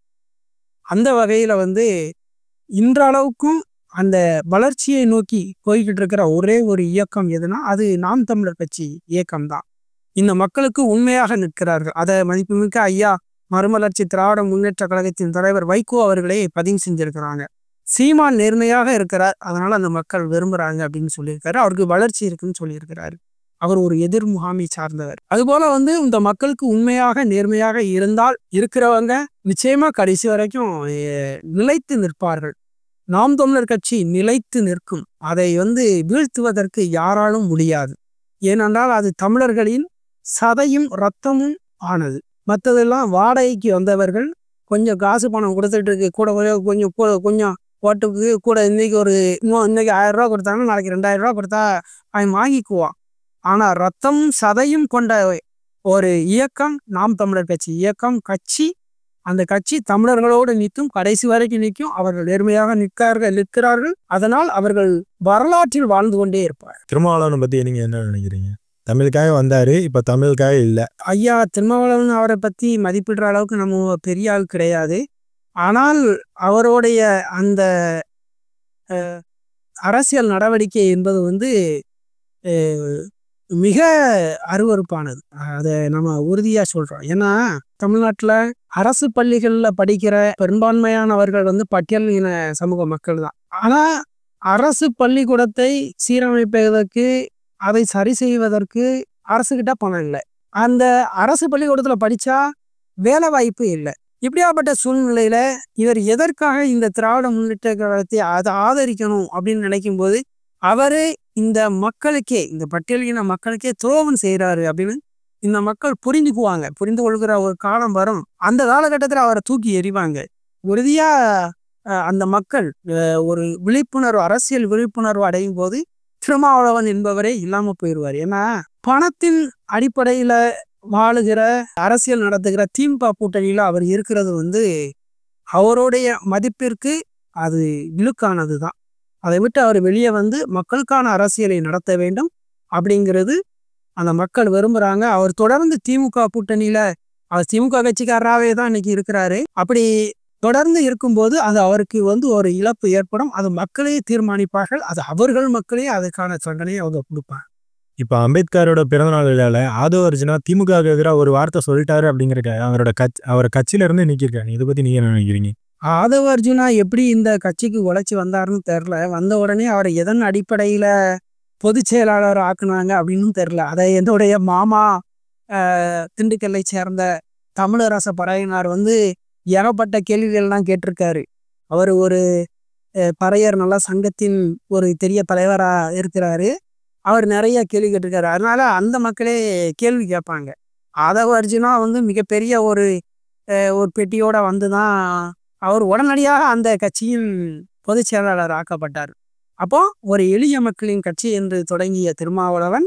அந்த வகையில் இன்றளவுக்கும் அந்த வளர்ச்சியை நோக்கி போய்கிட்டு இருக்கிற ஒரே ஒரு இயக்கம் எதுனா அது நாம் தமிழர் கட்சி இயக்கம்தான். இந்த மக்களுக்கு உண்மையாக நிற்கிறார்கள். அதை மதிப்புமிக்க ஐயா மறுமலர்ச்சி திராவிட முன்னேற்ற கழகத்தின் தலைவர் வைகோ அவர்களே பதிவு செஞ்சிருக்கிறாங்க. சீமான் நேர்மையாக இருக்கிறார், அதனால அந்த மக்கள் விரும்புறாங்க அப்படின்னு சொல்லியிருக்காரு. அவருக்கு வளர்ச்சி இருக்குன்னு சொல்லியிருக்கிறாரு. அவர் ஒரு எதிர் முகாமை சார்ந்தவர். அதுபோல இந்த மக்களுக்கு உண்மையாக நேர்மையாக இருந்தால் இருக்கிறவங்க நிச்சயமா கடைசி வரைக்கும் நிலைத்து நிற்பார்கள். நாம் தமிழர் கட்சி நிலைத்து நிற்கும். அதை வீழ்த்துவதற்கு யாராலும் முடியாது. ஏனென்றால் அது தமிழர்களின் சதையும் இரத்தமும் ஆனது. மற்றதெல்லாம் வாடகைக்கு வந்தவர்கள் கொஞ்சம் காசு பணம் கொடுத்துட்டு கூட கொஞ்சம் ஓட்டுக்கு கூட இன்னைக்கு 1000 ரூபா கொடுத்தாங்கன்னா நாளைக்கு 2000 ரூபா கொடுத்தா அவன் வாங்கிக்குவான். ஆனால் ரத்தமும் சதையும் கொண்ட ஒரு இயக்கம் நாம் தமிழர் கட்சி இயக்கம். அந்த கட்சி தமிழர்களோடு நிற்கும், கடைசி வரைக்கும் நிற்கும். அவர்கள் நேர்மையாக நிற்கிறார்கள். அதனால் அவர்கள் வரலாற்றில் வாழ்ந்து கொண்டே இருப்பார். திருமாவளவனை பற்றி நீங்கள் என்ன நினைக்கிறீங்க? தமிழுக்காக வந்தார், இப்போ தமிழுக்காக இல்லை. ஐயா திருமாவளவன் அவரை பற்றி மதிப்பிடுற அளவுக்கு நம்ம பெரிய ஆள் கிடையாது. ஆனால் அவருடைய அந்த அரசியல் நடவடிக்கை என்பது மிக அருவருப்பானது. அதை நம்ம உறுதியாக சொல்கிறோம். ஏன்னா தமிழ்நாட்டில் அரசு பள்ளிகளில் படிக்கிற பெரும்பான்மையானவர்கள் பட்டியலின சமூக மக்கள் தான். ஆனால் அரசு பள்ளிக்கூடத்தை சீரமைப்பதற்கு அதை சரி செய்வதற்கு அரசுகிட்ட பணம் இல்லை. அந்த அரசு பள்ளிக்கூடத்தில் படித்தா வேலை வாய்ப்பு இல்லை. இப்படியாப்பட்ட சூழ்நிலையில இவர் எதற்காக இந்த திராவிட முன்னேற்ற கழகத்தை அதை ஆதரிக்கணும் அப்படின்னு நினைக்கும் போது அவரு இந்த மக்களுக்கே, இந்த பட்டியலின மக்களுக்கே துரோகம் செய்கிறாரு அப்படின்னு இந்த மக்கள் புரிந்து கொள்கிற ஒரு காலம் வரும். அந்த காலகட்டத்தில் அவரை தூக்கி எறிவாங்க. உறுதியா அந்த மக்கள் ஒரு விழிப்புணர்வு, அரசியல் விழிப்புணர்வு அடையும் போது திருமாவளவன் என்பவரே இல்லாம போயிடுவார். ஏன்னா பணத்தின் அடிப்படையில வாழுகிற அரசியல் நடத்துகிற திமுக கூட்டணியில அவர் இருக்கிறது அவருடைய மதிப்பிற்கு அது இழுக்கானது தான். அதை விட்டு அவர் வெளியே மக்களுக்கான அரசியலை நடத்த வேண்டும் அப்படிங்கிறது அந்த மக்கள் விரும்புகிறாங்க. அவர் தொடர்ந்து திமுக கூட்டணியில அவர் திமுக கட்சிக்காரராகவே தான் இன்னைக்கு இருக்கிறாரு. அப்படி தொடர்ந்து இருக்கும்போது அது அவருக்கு ஒரு இழப்பு ஏற்படும். அது மக்களே தீர்மானிப்பார்கள். அது அவர்கள் மக்களே அதுக்கான தண்டனையை அவங்க கொடுப்பாங்க. இப்போ அம்பேத்கரோட பிறந்தநாள் விழாவில் ஆதவ அர்ஜுனா திமுக எதிராக ஒரு வார்த்தை சொல்லிட்டாரு அப்படிங்கிறக்க அவர் கட்சியிலேருந்து நீக்கியிருக்காங்க. இதை பற்றி நீங்கள் என்ன நினைக்கிறீங்க? ஆதவ அர்ஜுனா எப்படி இந்த கட்சிக்கு உழைச்சி வந்தாருன்னு தெரில. வந்த உடனே அவரை எதன் அடிப்படையில் பொதுச் செயலாளர் ஆக்குனாங்க அப்படின்னு தெரில. அதை என்னுடைய மாமா திண்டுக்கல்லை சேர்ந்த தமிழரச பறையனார் ஏகப்பட்ட கேள்விகள்லாம் கேட்டிருக்காரு. அவர் ஒரு பறையர் நல்ல சங்கத்தின் ஒரு பெரிய தலைவராக இருக்கிறாரு. அவர் நிறைய கேள்வி கேட்டிருக்காரு. அதனால அந்த மக்களே கேள்வி கேட்பாங்க. ஆதவ அர்ஜுனா மிகப்பெரிய ஒரு பெட்டியோட தான் அவர் உடனடியாக அந்த கட்சியின் பொதுச் செயலாளர் ஆக்கப்பட்டார். அப்போ ஒரு எளிய மக்களின் கட்சி என்று தொடங்கிய திருமாவளவன்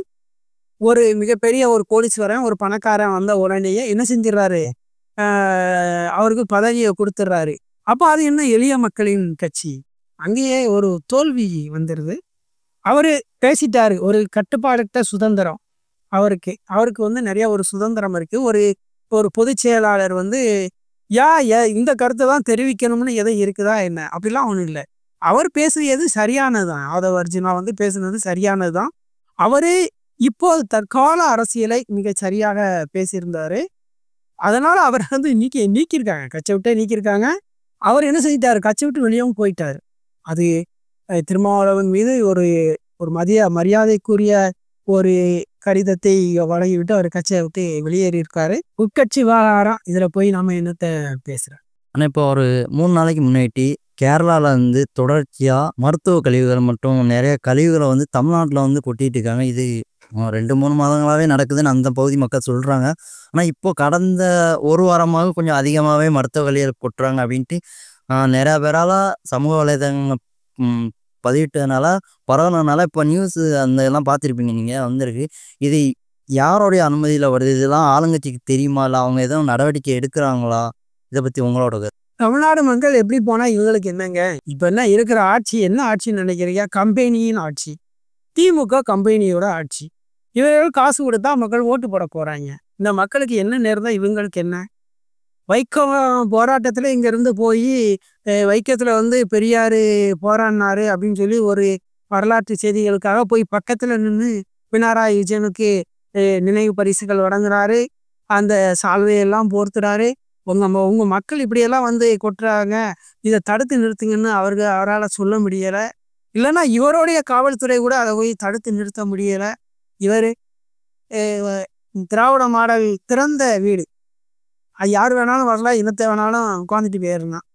ஒரு மிகப்பெரிய ஒரு கோடீஸ்வரன், ஒரு பணக்காரன் வந்த உடனேயே என்ன செஞ்சிடறாரு, அவருக்கு பதவியை கொடுத்துட்றாரு. அப்போ அது என்ன எளிய மக்களின் கட்சி? அங்கேயே ஒரு தோல்வி வந்துடுது. அவர் பேசிட்டாரு ஒரு கட்டுப்பாடற்ற சுதந்திரம். அவருக்கு நிறைய ஒரு சுதந்திரம் இருக்கு. ஒரு பொதுச் செயலாளர் இந்த கருத்தை தான் தெரிவிக்கணும்னு எதை இருக்குதா என்ன, அப்படிலாம் ஒன்றும் இல்லை. அவர் பேசியது சரியானது தான். ஆதவ அர்ஜுனா பேசுனது சரியானது தான். அவரு இப்போ தற்கால அரசியலை மிக சரியாக பேசியிருந்தாரு. அதனால அவர் நீக்கியிருக்காங்க, கட்சியை விட்டே நீக்கியிருக்காங்க. அவர் என்ன செஞ்சிட்டாரு, கட்சி விட்டு வெளியவும் போயிட்டாரு. அது திருமாவளவன் மீது ஒரு மரியாதைக்குரிய ஒரு கடிதத்தை வழங்கிவிட்டு அவர் கட்சியை விட்டு வெளியேறியிருக்காரு. உட்கட்சி விவகாரம், இதில் போய் நம்ம என்னத்தை பேசுகிறோம். ஆனால் இப்போ ஒரு 3 நாளைக்கு முன்னாடி கேரளாவில் தொடர்ச்சியாக மருத்துவ கழிவுகள் மற்றும் நிறைய கழிவுகளை தமிழ்நாட்டில் கொட்டிகிட்டு இருக்காங்க. இது 2-3 மாதங்களாகவே நடக்குதுன்னு அந்த பகுதி மக்கள் சொல்கிறாங்க. ஆனால் இப்போ கடந்த ஒரு வாரமாக கொஞ்சம் அதிகமாகவே மருத்துவ கல்லூரியில் கொட்டுறாங்க அப்படின்ட்டு நிறையா பேரால் சமூக வலைதளங்கள் பதிவிட்டதுனால பரவாயில்லனால இப்போ நியூஸ் அந்த இதெல்லாம் பார்த்துருப்பீங்க நீங்கள் வந்திருக்கு. இது யாரோடைய அனுமதியில் வருது? இதெல்லாம் ஆளுங்கட்சிக்கு தெரியுமா? இல்லை அவங்க எதுவும் நடவடிக்கை எடுக்கிறாங்களா? இதை பற்றி உங்களோட கருத்து. தமிழ்நாடு மக்கள் எப்படி போனா இவங்களுக்கு என்னங்க? இப்ப என்ன இருக்கிற ஆட்சி என்ன ஆட்சின்னு நினைக்கிறீங்க? கம்பெனியின் ஆட்சி, திமுக கம்பெனியோட ஆட்சி. இவர்கள் காசு கொடுத்தா மக்கள் ஓட்டு போட போறாங்க. இந்த மக்களுக்கு என்ன நேர்ந்தா இவங்களுக்கு என்ன? வைக்கம் போராட்டத்துல இங்க இருந்து போய் வைக்கத்துல பெரியாரு போராடினாரு அப்படின்னு சொல்லி ஒரு வரலாற்று செய்திகளுக்காக போய் பக்கத்துல நின்று பினராயி விஜயனுக்கு நினைவு பரிசுகள் வழங்குறாரு. அந்த சால்வையெல்லாம் போர்த்துறாரு. உங்க மக்கள் இப்படியெல்லாம் கொட்டுறாங்க, இதை தடுத்து நிறுத்துங்கன்னு அவரால் சொல்ல முடியல. இல்லைன்னா இவருடைய காவல்துறை கூட அதை போய் தடுத்து நிறுத்த முடியல. இவர் திராவிட மாடல் திறந்த வீடு, அது யார் வேணாலும் வரலாம், இனத்தை வேணாலும் உட்காந்துட்டு போயிருந்தான்.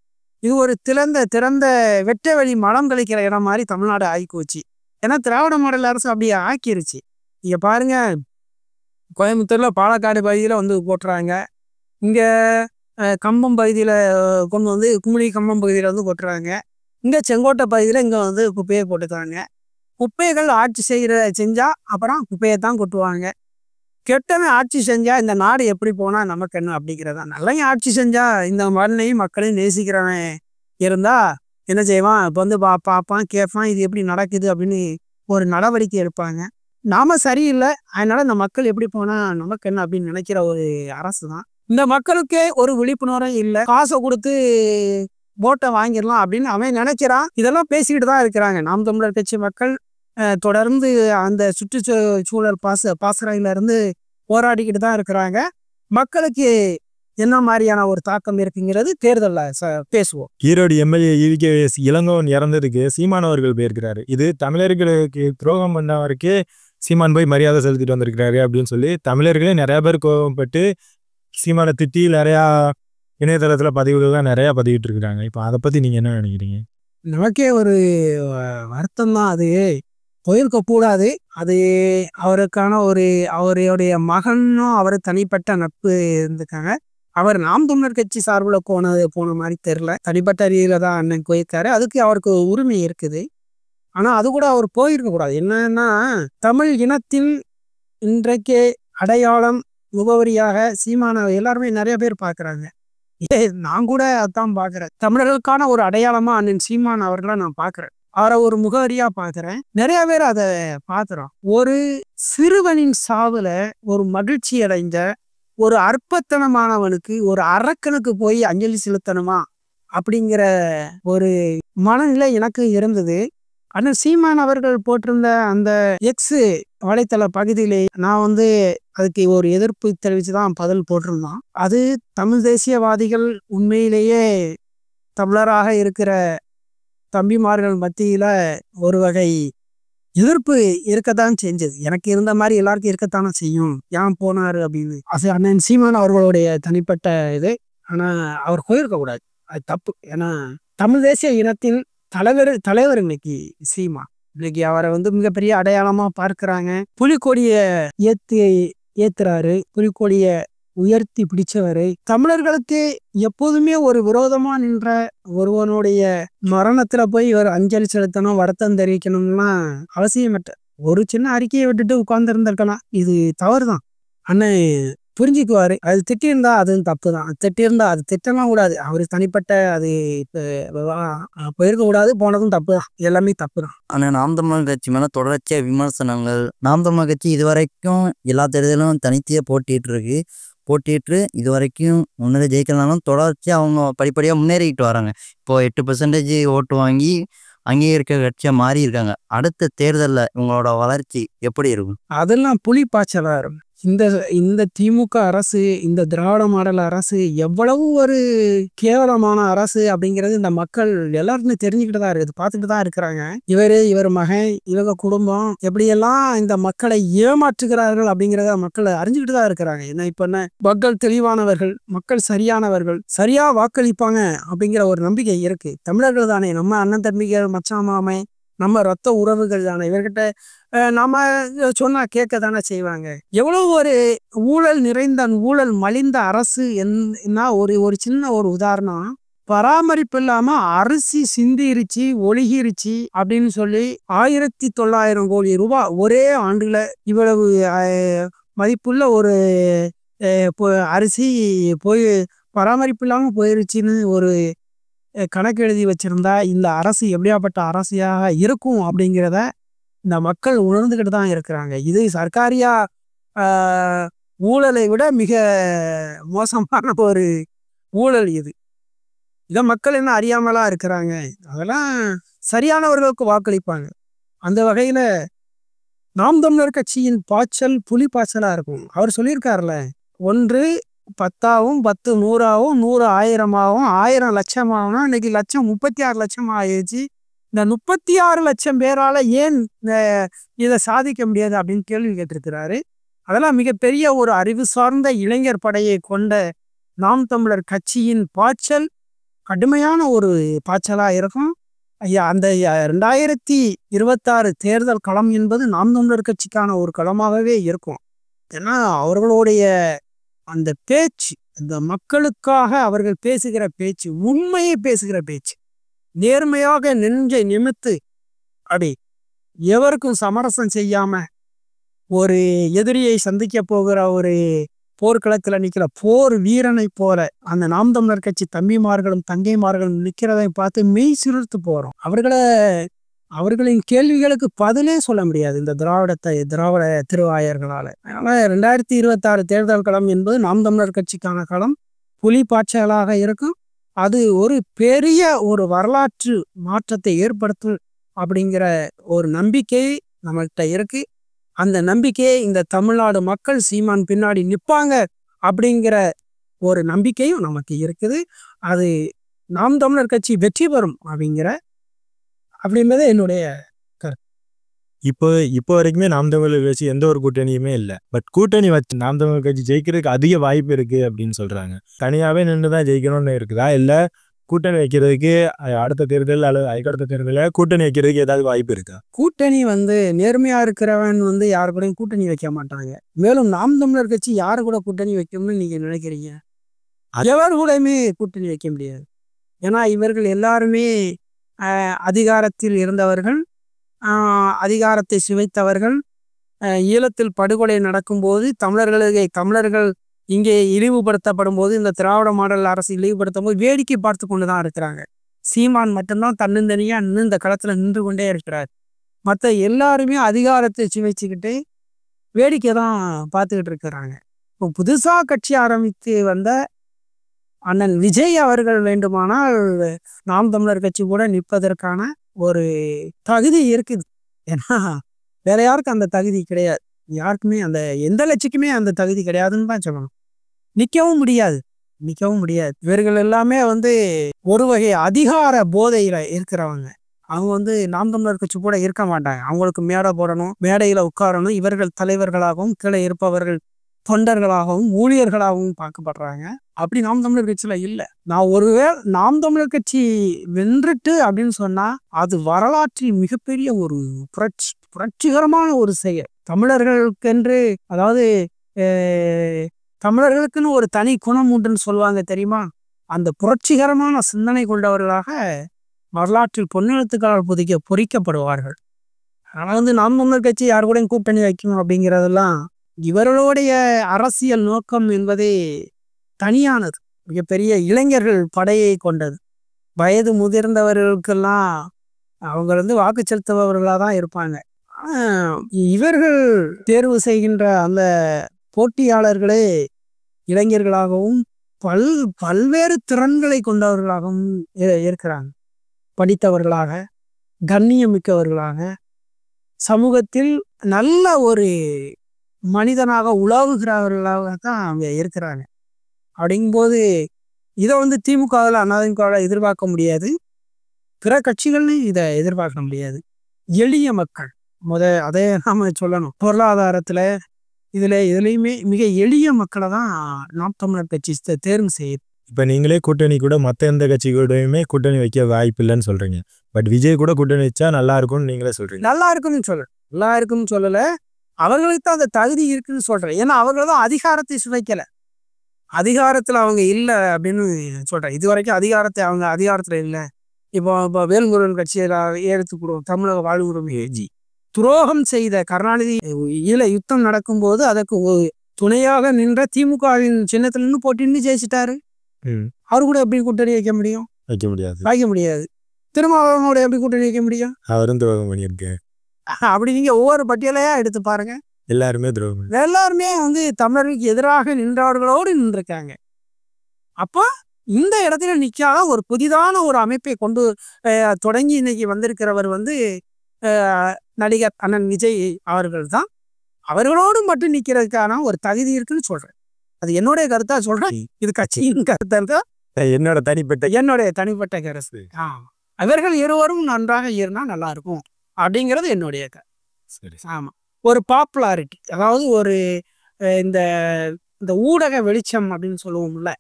இது ஒரு திறந்த வெட்ட வெளி மலம் கழிக்கிற இடம் மாதிரி தமிழ்நாடு ஆகிப்போச்சு. ஏன்னா திராவிட மாடல் அரசு அப்படியே ஆக்கிருச்சு. இங்க பாருங்க, கோயம்புத்தூர்ல பாலக்காடு பகுதியில் போட்டுறாங்க. இங்க கம்பம் பகுதியில் கொண்டு குமுளி கம்பம் பகுதியில் கொட்டுறாங்க. இங்க செங்கோட்டை பகுதியில் இங்க குப்பையை போட்டுக்கிறாங்க. குப்பைகள் ஆட்சி செஞ்சா அப்புறம் குப்பையை தான் கொட்டுவாங்க. கெட்டவன் ஆட்சி செஞ்சா இந்த நாடு எப்படி போனா நமக்கு என்ன அப்படிங்கிறதா. நல்லவன் ஆட்சி செஞ்சா இந்த மண்ணையும் மக்களையும் நேசிக்கிறவன் இருந்தா என்ன செய்வான்? இப்போ பார்ப்பான், கேட்பான், இது எப்படி நடக்குது அப்படின்னு ஒரு நடவடிக்கை எடுப்பாங்க. நாம சரியில்லை, அதனால இந்த மக்கள் எப்படி போனா நமக்கு என்ன அப்படின்னு நினைக்கிற ஒரு அரசு தான். இந்த மக்களுக்கே ஒரு விழிப்புணர்வு இல்லை. காசை கொடுத்து ஓட்டை வாங்கிடலாம் அப்படின்னு அவன் நினைக்கிறான். இதெல்லாம் பேசிக்கிட்டு தான் இருக்கிறாங்க. நாம் தமிழர் கட்சி மக்கள் தொடர்ந்து அந்த சுற்றுச்சூழல் பாசறையில இருந்து போராடிக்கிட்டு தான் இருக்கிறாங்க. மக்களுக்கு என்ன மாதிரியான ஒரு தாக்கம் இருக்குங்கிறது தேர்தலில் பேசுவோம். ஈரோடு எம்எல்ஏ EVK இளங்கோவன் இறந்ததுக்கு சீமான் அவர்கள் போயிருக்கிறாரு. இது தமிழர்களுக்கு துரோகம் பண்ணவருக்கே சீமான் போய் மரியாதை செலுத்திட்டு வந்திருக்கிறாரு அப்படின்னு சொல்லி தமிழர்களே நிறையா பேர் கோபப்பட்டு சீமானை திட்டி நிறையா இணையதளத்தில் பதிவுகள்லாம் நிறையா பதிவிட்டு இருக்கிறாங்க. இப்போ அதை பற்றி நீங்கள் என்ன நினைக்கிறீங்க? நமக்கே ஒரு வருத்தம் தான். அது போயிருக்கக்கூடாது. அது அவருக்கான அவருடைய மகனும் அவர் தனிப்பட்ட நட்பு இருந்துக்காங்க. அவர் நாம் தமிழர் கட்சி சார்பில் போன மாதிரி தெரில. தனிப்பட்ட ரீதியில் தான் அண்ணன் போயிருக்காரு. அதுக்கு அவருக்கு உரிமை இருக்குது. ஆனால் அது கூட அவர் போயிருக்கக்கூடாது. என்னன்னா, தமிழ் இனத்தின் இன்றைக்கு அடையாளம் முகவரியாக சீமான எல்லாருமே நிறைய பேர் பார்க்குறாங்க. நான் கூட அதான் பார்க்குறேன். தமிழர்களுக்கான ஒரு அடையாளமா அண்ணன் சீமான் அவர்களை நான் பார்க்குறேன். அவரை ஒரு முகவரியா பார்க்குறேன். நிறைய பேர் அதை பார்க்குறோம். ஒரு சிறுவனின் சாவுல ஒரு மகிழ்ச்சி அடைந்த ஒரு அற்பத்தனமானவனுக்கு, ஒரு அரக்கனுக்கு போய் அஞ்சலி செலுத்தணுமா அப்படிங்கிற ஒரு மனநிலை எனக்கு இருந்தது. அண்ணன் சீமான் அவர்கள் போட்டிருந்த அந்த எக்ஸ் வலைத்தள பகுதியிலே நான் அதுக்கு ஒரு எதிர்ப்பு தெரிவித்து தான் பதில் போட்டிருந்தோம். அது தமிழ் தேசியவாதிகள் உண்மையிலேயே தமிழராக இருக்கிற தம்பிமார்கள் மத்தியில ஒரு வகை எதிர்ப்பு இருக்கத்தான் செஞ்சது. எனக்கு இருந்த மாதிரி எல்லாருக்கும் இருக்கத்தானே செய்யும். ஏன் போனாரு அப்படின்னு. அது அண்ணன் சீமான் அவர்களுடைய தனிப்பட்ட இது. ஆனா அவர் போயிருக்கக்கூடாது, அது தப்பு. ஏன்னா தமிழ் தேசிய இனத்தின் தலைவர் இன்னைக்கு சீமான். இன்னைக்கு அவரை மிகப்பெரிய அடையாளமா பார்க்கிறாங்க. புலிக்கொடிய ஏத்துறாரு, புலிக்கொடிய உயர்த்தி பிடிச்சவரு. தமிழர்களுக்கு எப்போதுமே ஒரு விரோதமா நின்ற ஒருவனுடைய மரணத்துல போய் இவர் அஞ்சலி செலுத்தணும், வருத்தம் தெரிவிக்கணும்னா அவசியமற்ற ஒரு சின்ன அறிக்கையை விட்டுட்டு உட்கார்ந்து இருந்திருக்கலாம். இது தவறுதான். அண்ணன் புரிஞ்சுக்குவாரு. அது திட்டிருந்தா அது தப்பு தான். திட்டிருந்தா அது திட்டலாம் கூடாது. அவரு தனிப்பட்ட அது போயிருக்க கூடாது. போனதும் தப்பு தான். எல்லாமே தப்பு தான். ஆனால் நாம் தமிழர் கட்சி மேலே தொடர்ச்சியாக விமர்சனங்கள். நாம் தமிழர் கட்சி இதுவரைக்கும் எல்லா தேர்தலும் தனித்தையே போட்டிட்டு இது வரைக்கும் முன்னரே ஜெயிக்கலனாலும் தொடர்ச்சி அவங்க படிப்படியாக முன்னேறிக்கிட்டு வராங்க. இப்போது 8% ஓட்டு வாங்கி அங்கீகரிக்க கட்சியாக மாறி இருக்காங்க. அடுத்த தேர்தலில் இவங்களோட வளர்ச்சி எப்படி இருக்கும்? அதெல்லாம் புலி பாய்ச்சலாக இருக்கும். இந்த திமுக அரசு, இந்த திராவிட மாடல் அரசு எவ்வளவு ஒரு கேவலமான அரசு அப்படிங்கிறது இந்த மக்கள் எல்லாருமே தெரிஞ்சுக்கிட்டு தான் இருக்குது, பார்த்துட்டு தான் இருக்கிறாங்க. இவர் மகன், இவங்க குடும்பம் எப்படியெல்லாம் இந்த மக்களை ஏமாற்றுகிறார்கள் அப்படிங்கிறத மக்கள் அறிஞ்சுக்கிட்டு தான் இருக்கிறாங்க. என்ன இப்போ என்ன மக்கள் தெளிவானவர்கள், மக்கள் சரியானவர்கள், சரியா வாக்களிப்பாங்க அப்படிங்கிற ஒரு நம்பிக்கை இருக்கு. தமிழர்கள் தானே, நம்ம அண்ணன் தம்பிகள், மச்சான் மாமன், நம்ம ரத்த உறவுகள் தானே. இவர்கிட்ட நம்ம சொன்னா கேட்க தானே செய்வாங்க. எவ்வளவு ஒரு ஊழல் நிறைந்த ஊழல் மலிந்த அரசு என்ன ஒரு சின்ன ஒரு உதாரணம். பராமரிப்பு இல்லாம அரிசி சிந்திருச்சு ஒழுகிருச்சு அப்படின்னு சொல்லி 1900 கோடி ரூபாய் ஒரே ஆண்டுல இவ்வளவு மதிப்புள்ள ஒரு அரிசி போய் பராமரிப்பு இல்லாம போயிருச்சுன்னு ஒரு கணக்கு எழுதி வச்சிருந்தா இந்த அரசு எப்படியாப்பட்ட அரசியாக இருக்கும் அப்படிங்கிறத இந்த மக்கள் உணர்ந்துக்கிட்டு தான் இருக்கிறாங்க. இது சர்க்காரியா ஊழலை விட மிக மோசமான ஒரு ஊழல் இது. இதை மக்கள் என்ன அறியாமலா இருக்கிறாங்க. அதெல்லாம் சரியானவர்களுக்கு வாக்களிப்பாங்க. அந்த வகையில நாம் தமிழர் கட்சியின் பாய்ச்சல் புலி பாய்ச்சலா இருக்கும். அவர் சொல்லியிருக்காருல, 1 10ஆவும் 10 100ஆவும் 100 1000ஆவும் 1000 லட்சமாகும். இன்னைக்கு லட்சம் 36 லட்சம் ஆயிடுச்சு. இந்த 36 லட்சம் பேரால ஏன் இதை சாதிக்க முடியாது அப்படின்னு கேள்வி கேட்டிருக்கிறாரு. அதெல்லாம் மிகப்பெரிய ஒரு அறிவு சார்ந்த இளைஞர் படையை கொண்ட நாம் தமிழர் கட்சியின் பாய்ச்சல் கடுமையான ஒரு பாய்ச்சலா இருக்கும். அந்த 2026 தேர்தல் களம் என்பது நாம் தமிழர் கட்சிக்கான ஒரு களமாகவே இருக்கும். ஏன்னா அவர்களுடைய அந்த பேச்சு, அந்த மக்களுக்காக அவர்கள் பேசுகிற பேச்சு, உண்மையை பேசுகிற பேச்சு, நேர்மையாக நெஞ்சை நிமித்து அப்படி எவருக்கும் சமரசம் செய்யாம ஒரு எதிரியை சந்திக்க போகிற ஒரு போர்க்களத்தில் நிற்கிற போர் வீரனை போல அந்த நாம் தமிழர் கட்சி தம்பிமார்களும் தங்கைமார்களும் நிற்கிறதை பார்த்து மெய் சிலிர்த்து போகிறோம். அவர்களின் கேள்விகளுக்கு பதிலே சொல்ல முடியாது இந்த திராவிட திருவாயர்களால். அதனால் 2026 தேர்தல் களம் என்பது நாம் தமிழர் கட்சிக்கான களம் புலி பாய்ச்சலாக இருக்கும். அது ஒரு பெரிய ஒரு வரலாற்று மாற்றத்தை ஏற்படுத்தும் அப்படிங்கிற ஒரு நம்பிக்கை நம்மள்கிட்ட இருக்கு. அந்த நம்பிக்கையை இந்த தமிழ்நாடு மக்கள் சீமான் பின்னாடி நிற்பாங்க அப்படிங்கிற ஒரு நம்பிக்கையும் நமக்கு இருக்குது. அது நாம் தமிழர் கட்சி வெற்றி பெறும் அப்படிங்கிறது என்னுடைய கருத்து. இப்போ வரைக்குமே நாம் தமிழர் கட்சி எந்த ஒரு கூட்டணியுமே இல்லை. பட் கூட்டணி வச்சு நாம் தமிழர் கட்சி ஜெயிக்கிறதுக்கு அதிக வாய்ப்பு இருக்கு அப்படின்னு சொல்றாங்க. தனியாவே நின்று தான் ஜெயிக்கணும்னு இருக்குதா, இல்லை கூட்டணி வைக்கிறதுக்கு அடுத்த தேர்தல் அல்லது அதுக்கடுத்த தேர்தலில் கூட்டணி வைக்கிறதுக்கு ஏதாவது வாய்ப்பு இருக்கா? கூட்டணி நேர்மையா இருக்கிறவன் யாரு கூடயும் கூட்டணி வைக்க மாட்டாங்க. மேலும் நாம் தமிழர் கட்சி யாரு கூட கூட்டணி வைக்கும்னு நீங்க நினைக்கிறீங்க? எவர் கூடயுமே கூட்டணி வைக்க முடியாது. ஏன்னா இவர்கள் எல்லாருமே அதிகாரத்தில் இருந்தவர்கள், அதிகாரத்தை சுவைத்தவர்கள். ஈழத்தில் படுகொலை நடக்கும்போது தமிழர்கள் இங்கே இழிவுபடுத்தப்படும் போது, இந்த திராவிட மாடல் அரசு இழிவுபடுத்தும் போது வேடிக்கை பார்த்து கொண்டு தான் இருக்கிறாங்க. சீமான் மட்டும்தான் தன்னந்தனியா இந்த களத்துல நின்று கொண்டே இருக்கிறார். மற்ற எல்லாருமே அதிகாரத்தை சுவைச்சுக்கிட்டு வேடிக்கை தான் பார்த்துக்கிட்டு இருக்கிறாங்க. இப்போ புதுசா கட்சி ஆரம்பித்து வந்த அண்ணன் விஜய் அவர்கள் வேண்டுமானால் நாம் தமிழர் கட்சி கூட நிற்பதற்கான ஒரு தகுதி இருக்குது. ஏன்னா வேற யாருக்கும் அந்த தகுதி கிடையாது. யாருக்குமே எந்த கட்சிக்குமே அந்த தகுதி கிடையாதுன்னு தான் சொல்லணும். நிற்கவும் முடியாது. இவர்கள் எல்லாமே ஒரு வகை அதிகார போதையில இருக்கிறவங்க. அவங்க நாம் தமிழர் கட்சி கூட இருக்க மாட்டாங்க. அவங்களுக்கு மேடை போடணும், மேடையில உட்காரணும். இவர்கள் தலைவர்களாகவும் கீழே இருப்பவர்கள் தொண்டர்களாகவும் ஊழியர்களாகவும் பார்க்கப்படுறாங்க. அப்படி நாம் தமிழர் கட்சியில இல்லை. நான் ஒருவேளை நாம் தமிழர் கட்சி வென்றுட்டு அப்படின்னு சொன்னா அது வரலாற்றில் மிகப்பெரிய ஒரு புரட்சிகரமான ஒரு செயல். தமிழர்களுக்கென்று, அதாவது தமிழர்களுக்குன்னு ஒரு தனி குணம் உண்டுன்னு சொல்லுவாங்க தெரியுமா? அந்த புரட்சிகரமான சிந்தனை கொண்டவர்களாக வரலாற்றில் பொன்னெழுத்துக்களால் பொறிக்கப்படுவார்கள். ஆனால் நாம் தமிழர் கட்சி யாரு கூட கூட்டணி வைக்கணும் அப்படிங்கிறதெல்லாம் இவர்களுடைய அரசியல் நோக்கம் என்பதே தனியானது. மிகப்பெரிய இளைஞர்கள் படையை கொண்டது. வயது முதிர்ந்தவர்களுக்கெல்லாம் அவங்க வாக்கு செலுத்துபவர்களாக தான் இருப்பாங்க. இவர்கள் தேர்வு செய்கின்ற அந்த போட்டியாளர்களே இளைஞர்களாகவும் பல்வேறு திறன்களை கொண்டவர்களாகவும் இருக்கிறாங்க. படித்தவர்களாக, கண்ணியமிக்கவர்களாக, சமூகத்தில் நல்ல ஒரு மனிதனாக உலாவுகிறவர்களாக தான் அவங்க இருக்கிறாங்க. அப்படிங்கும்போது இதை திமுகவில் அதிமுகவில் எதிர்பார்க்க முடியாது. பிற கட்சிகள்லையும் இதை எதிர்பார்க்க முடியாது. எளிய மக்கள் அதை நாம சொல்லணும். பொருளாதாரத்துல இதுலையுமே மிக எளிய மக்களை தான் நாம் தமிழர் கட்சி தேர்வு செய்யுது. இப்போ நீங்களே கூட்டணி கூட மற்ற எந்த கட்சி கூடயுமே கூட்டணி வைக்க வாய்ப்பு இல்லைன்னு சொல்றீங்க. பட் விஜய் கூட கூட்டணி வச்சா நல்லா இருக்கும்னு நீங்களே சொல்றீங்க. நல்லா இருக்குன்னு சொல்லல, நல்லா இருக்குன்னு சொல்லலை, அவர்களுக்கு தான் அந்த தகுதி இருக்குன்னு சொல்கிறேன். ஏன்னா அவர்கள் தான் அதிகாரத்தை சுவைக்கலை, அதிகாரத்தில் அவங்க இல்லை அப்படின்னு சொல்கிறேன். இது வரைக்கும் அவங்க அதிகாரத்தில் இல்லை. இப்போ வேல்முருகன் கட்சியில் எடுத்துக்கிடுவோம், தமிழக வாழ்வுரிமை துரோகம் செய்த கருணாநிதி யுத்தம் நடக்கும்போது அதற்கு துணையாக நின்ற திமுகவின் சின்னத்துல நின்று போட்டின்னு ஜெயிச்சிட்டாரு. அவரு கூட எப்படி கூட்டணி வைக்க முடியும்? வைக்க முடியாது. திருமாவளவனோட எப்படி கூட்டணி வைக்க முடியும்? அவரும் துரோகம் பண்ணியிருக்கேன். அப்படி நீங்க ஒவ்வொரு பட்டியலையா எடுத்து பாருங்க, எல்லாருமே துரோகம், எல்லாருமே தமிழர்களுக்கு எதிராக நின்றவர்களோடு நின்றுருக்காங்க. அப்போ இந்த இடத்துல நிற்காத ஒரு புதிதான ஒரு அமைப்பை கொண்டு தொடங்கி இன்னைக்கு வந்திருக்கிறவர் நடிகர் அண்ணன் விஜய் அவர்கள் தான். அவர்களோடு மட்டும் நிற்கிறதுக்கான ஒரு தகுதி இருக்குன்னு சொல்றேன். அது என்னுடைய கருத்தா சொல்றேன், இது கட்சியின் கருத்தா, என்னுடைய தனிப்பட்ட கருத்து. அவர்கள் இருவரும் நன்றாக இருந்தா நல்லா இருக்கும் அப்படிங்கிறது என்னுடைய கருத்து. ஆமா, ஒரு பாப்புலாரிட்டி, அதாவது ஒரு இந்த ஊடக வெளிச்சம் அப்படின்னு சொல்லுவோம்ல,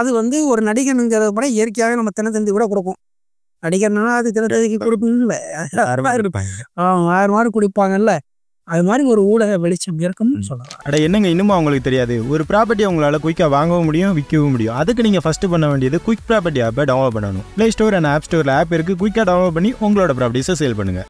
அது ஒரு நடிகனுங்கிறத கூட இயற்கையாகவே நம்ம தினத்தந்தி கூட கொடுப்போம். நடிகர்னா அது தினத்தந்திக்கு கொடுப்பீங்கல்ல, ஆறு மாதிரி குடிப்பாங்கல்ல, அது மாதிரி ஒரு ஊடக வெளிச்சம் இருக்கும்னு சொல்லலாம். அட என்னங்க, இன்னும் அவங்களுக்கு தெரியாது, ஒரு ப்ராப்பர்ட்டி உங்களால் குயிக்காக வாங்கவும் முடியும், விற்கவும் முடியும். அதுக்கு நீங்கள் ஃபஸ்ட்டு பண்ண வேண்டியது குயிக் ப்ராப்பர்ட்டி ஆப்பை டவுன்லோட் பண்ணணும். ப்ளே ஸ்டோர் அண்ட் ஆப் ஸ்டோரில் ஆப் இருக்குது. குயிக்காக டவுன்லோட் பண்ணி உங்களோட ப்ராப்பர்ட்டிஸை சேல் பண்ணுங்கள்.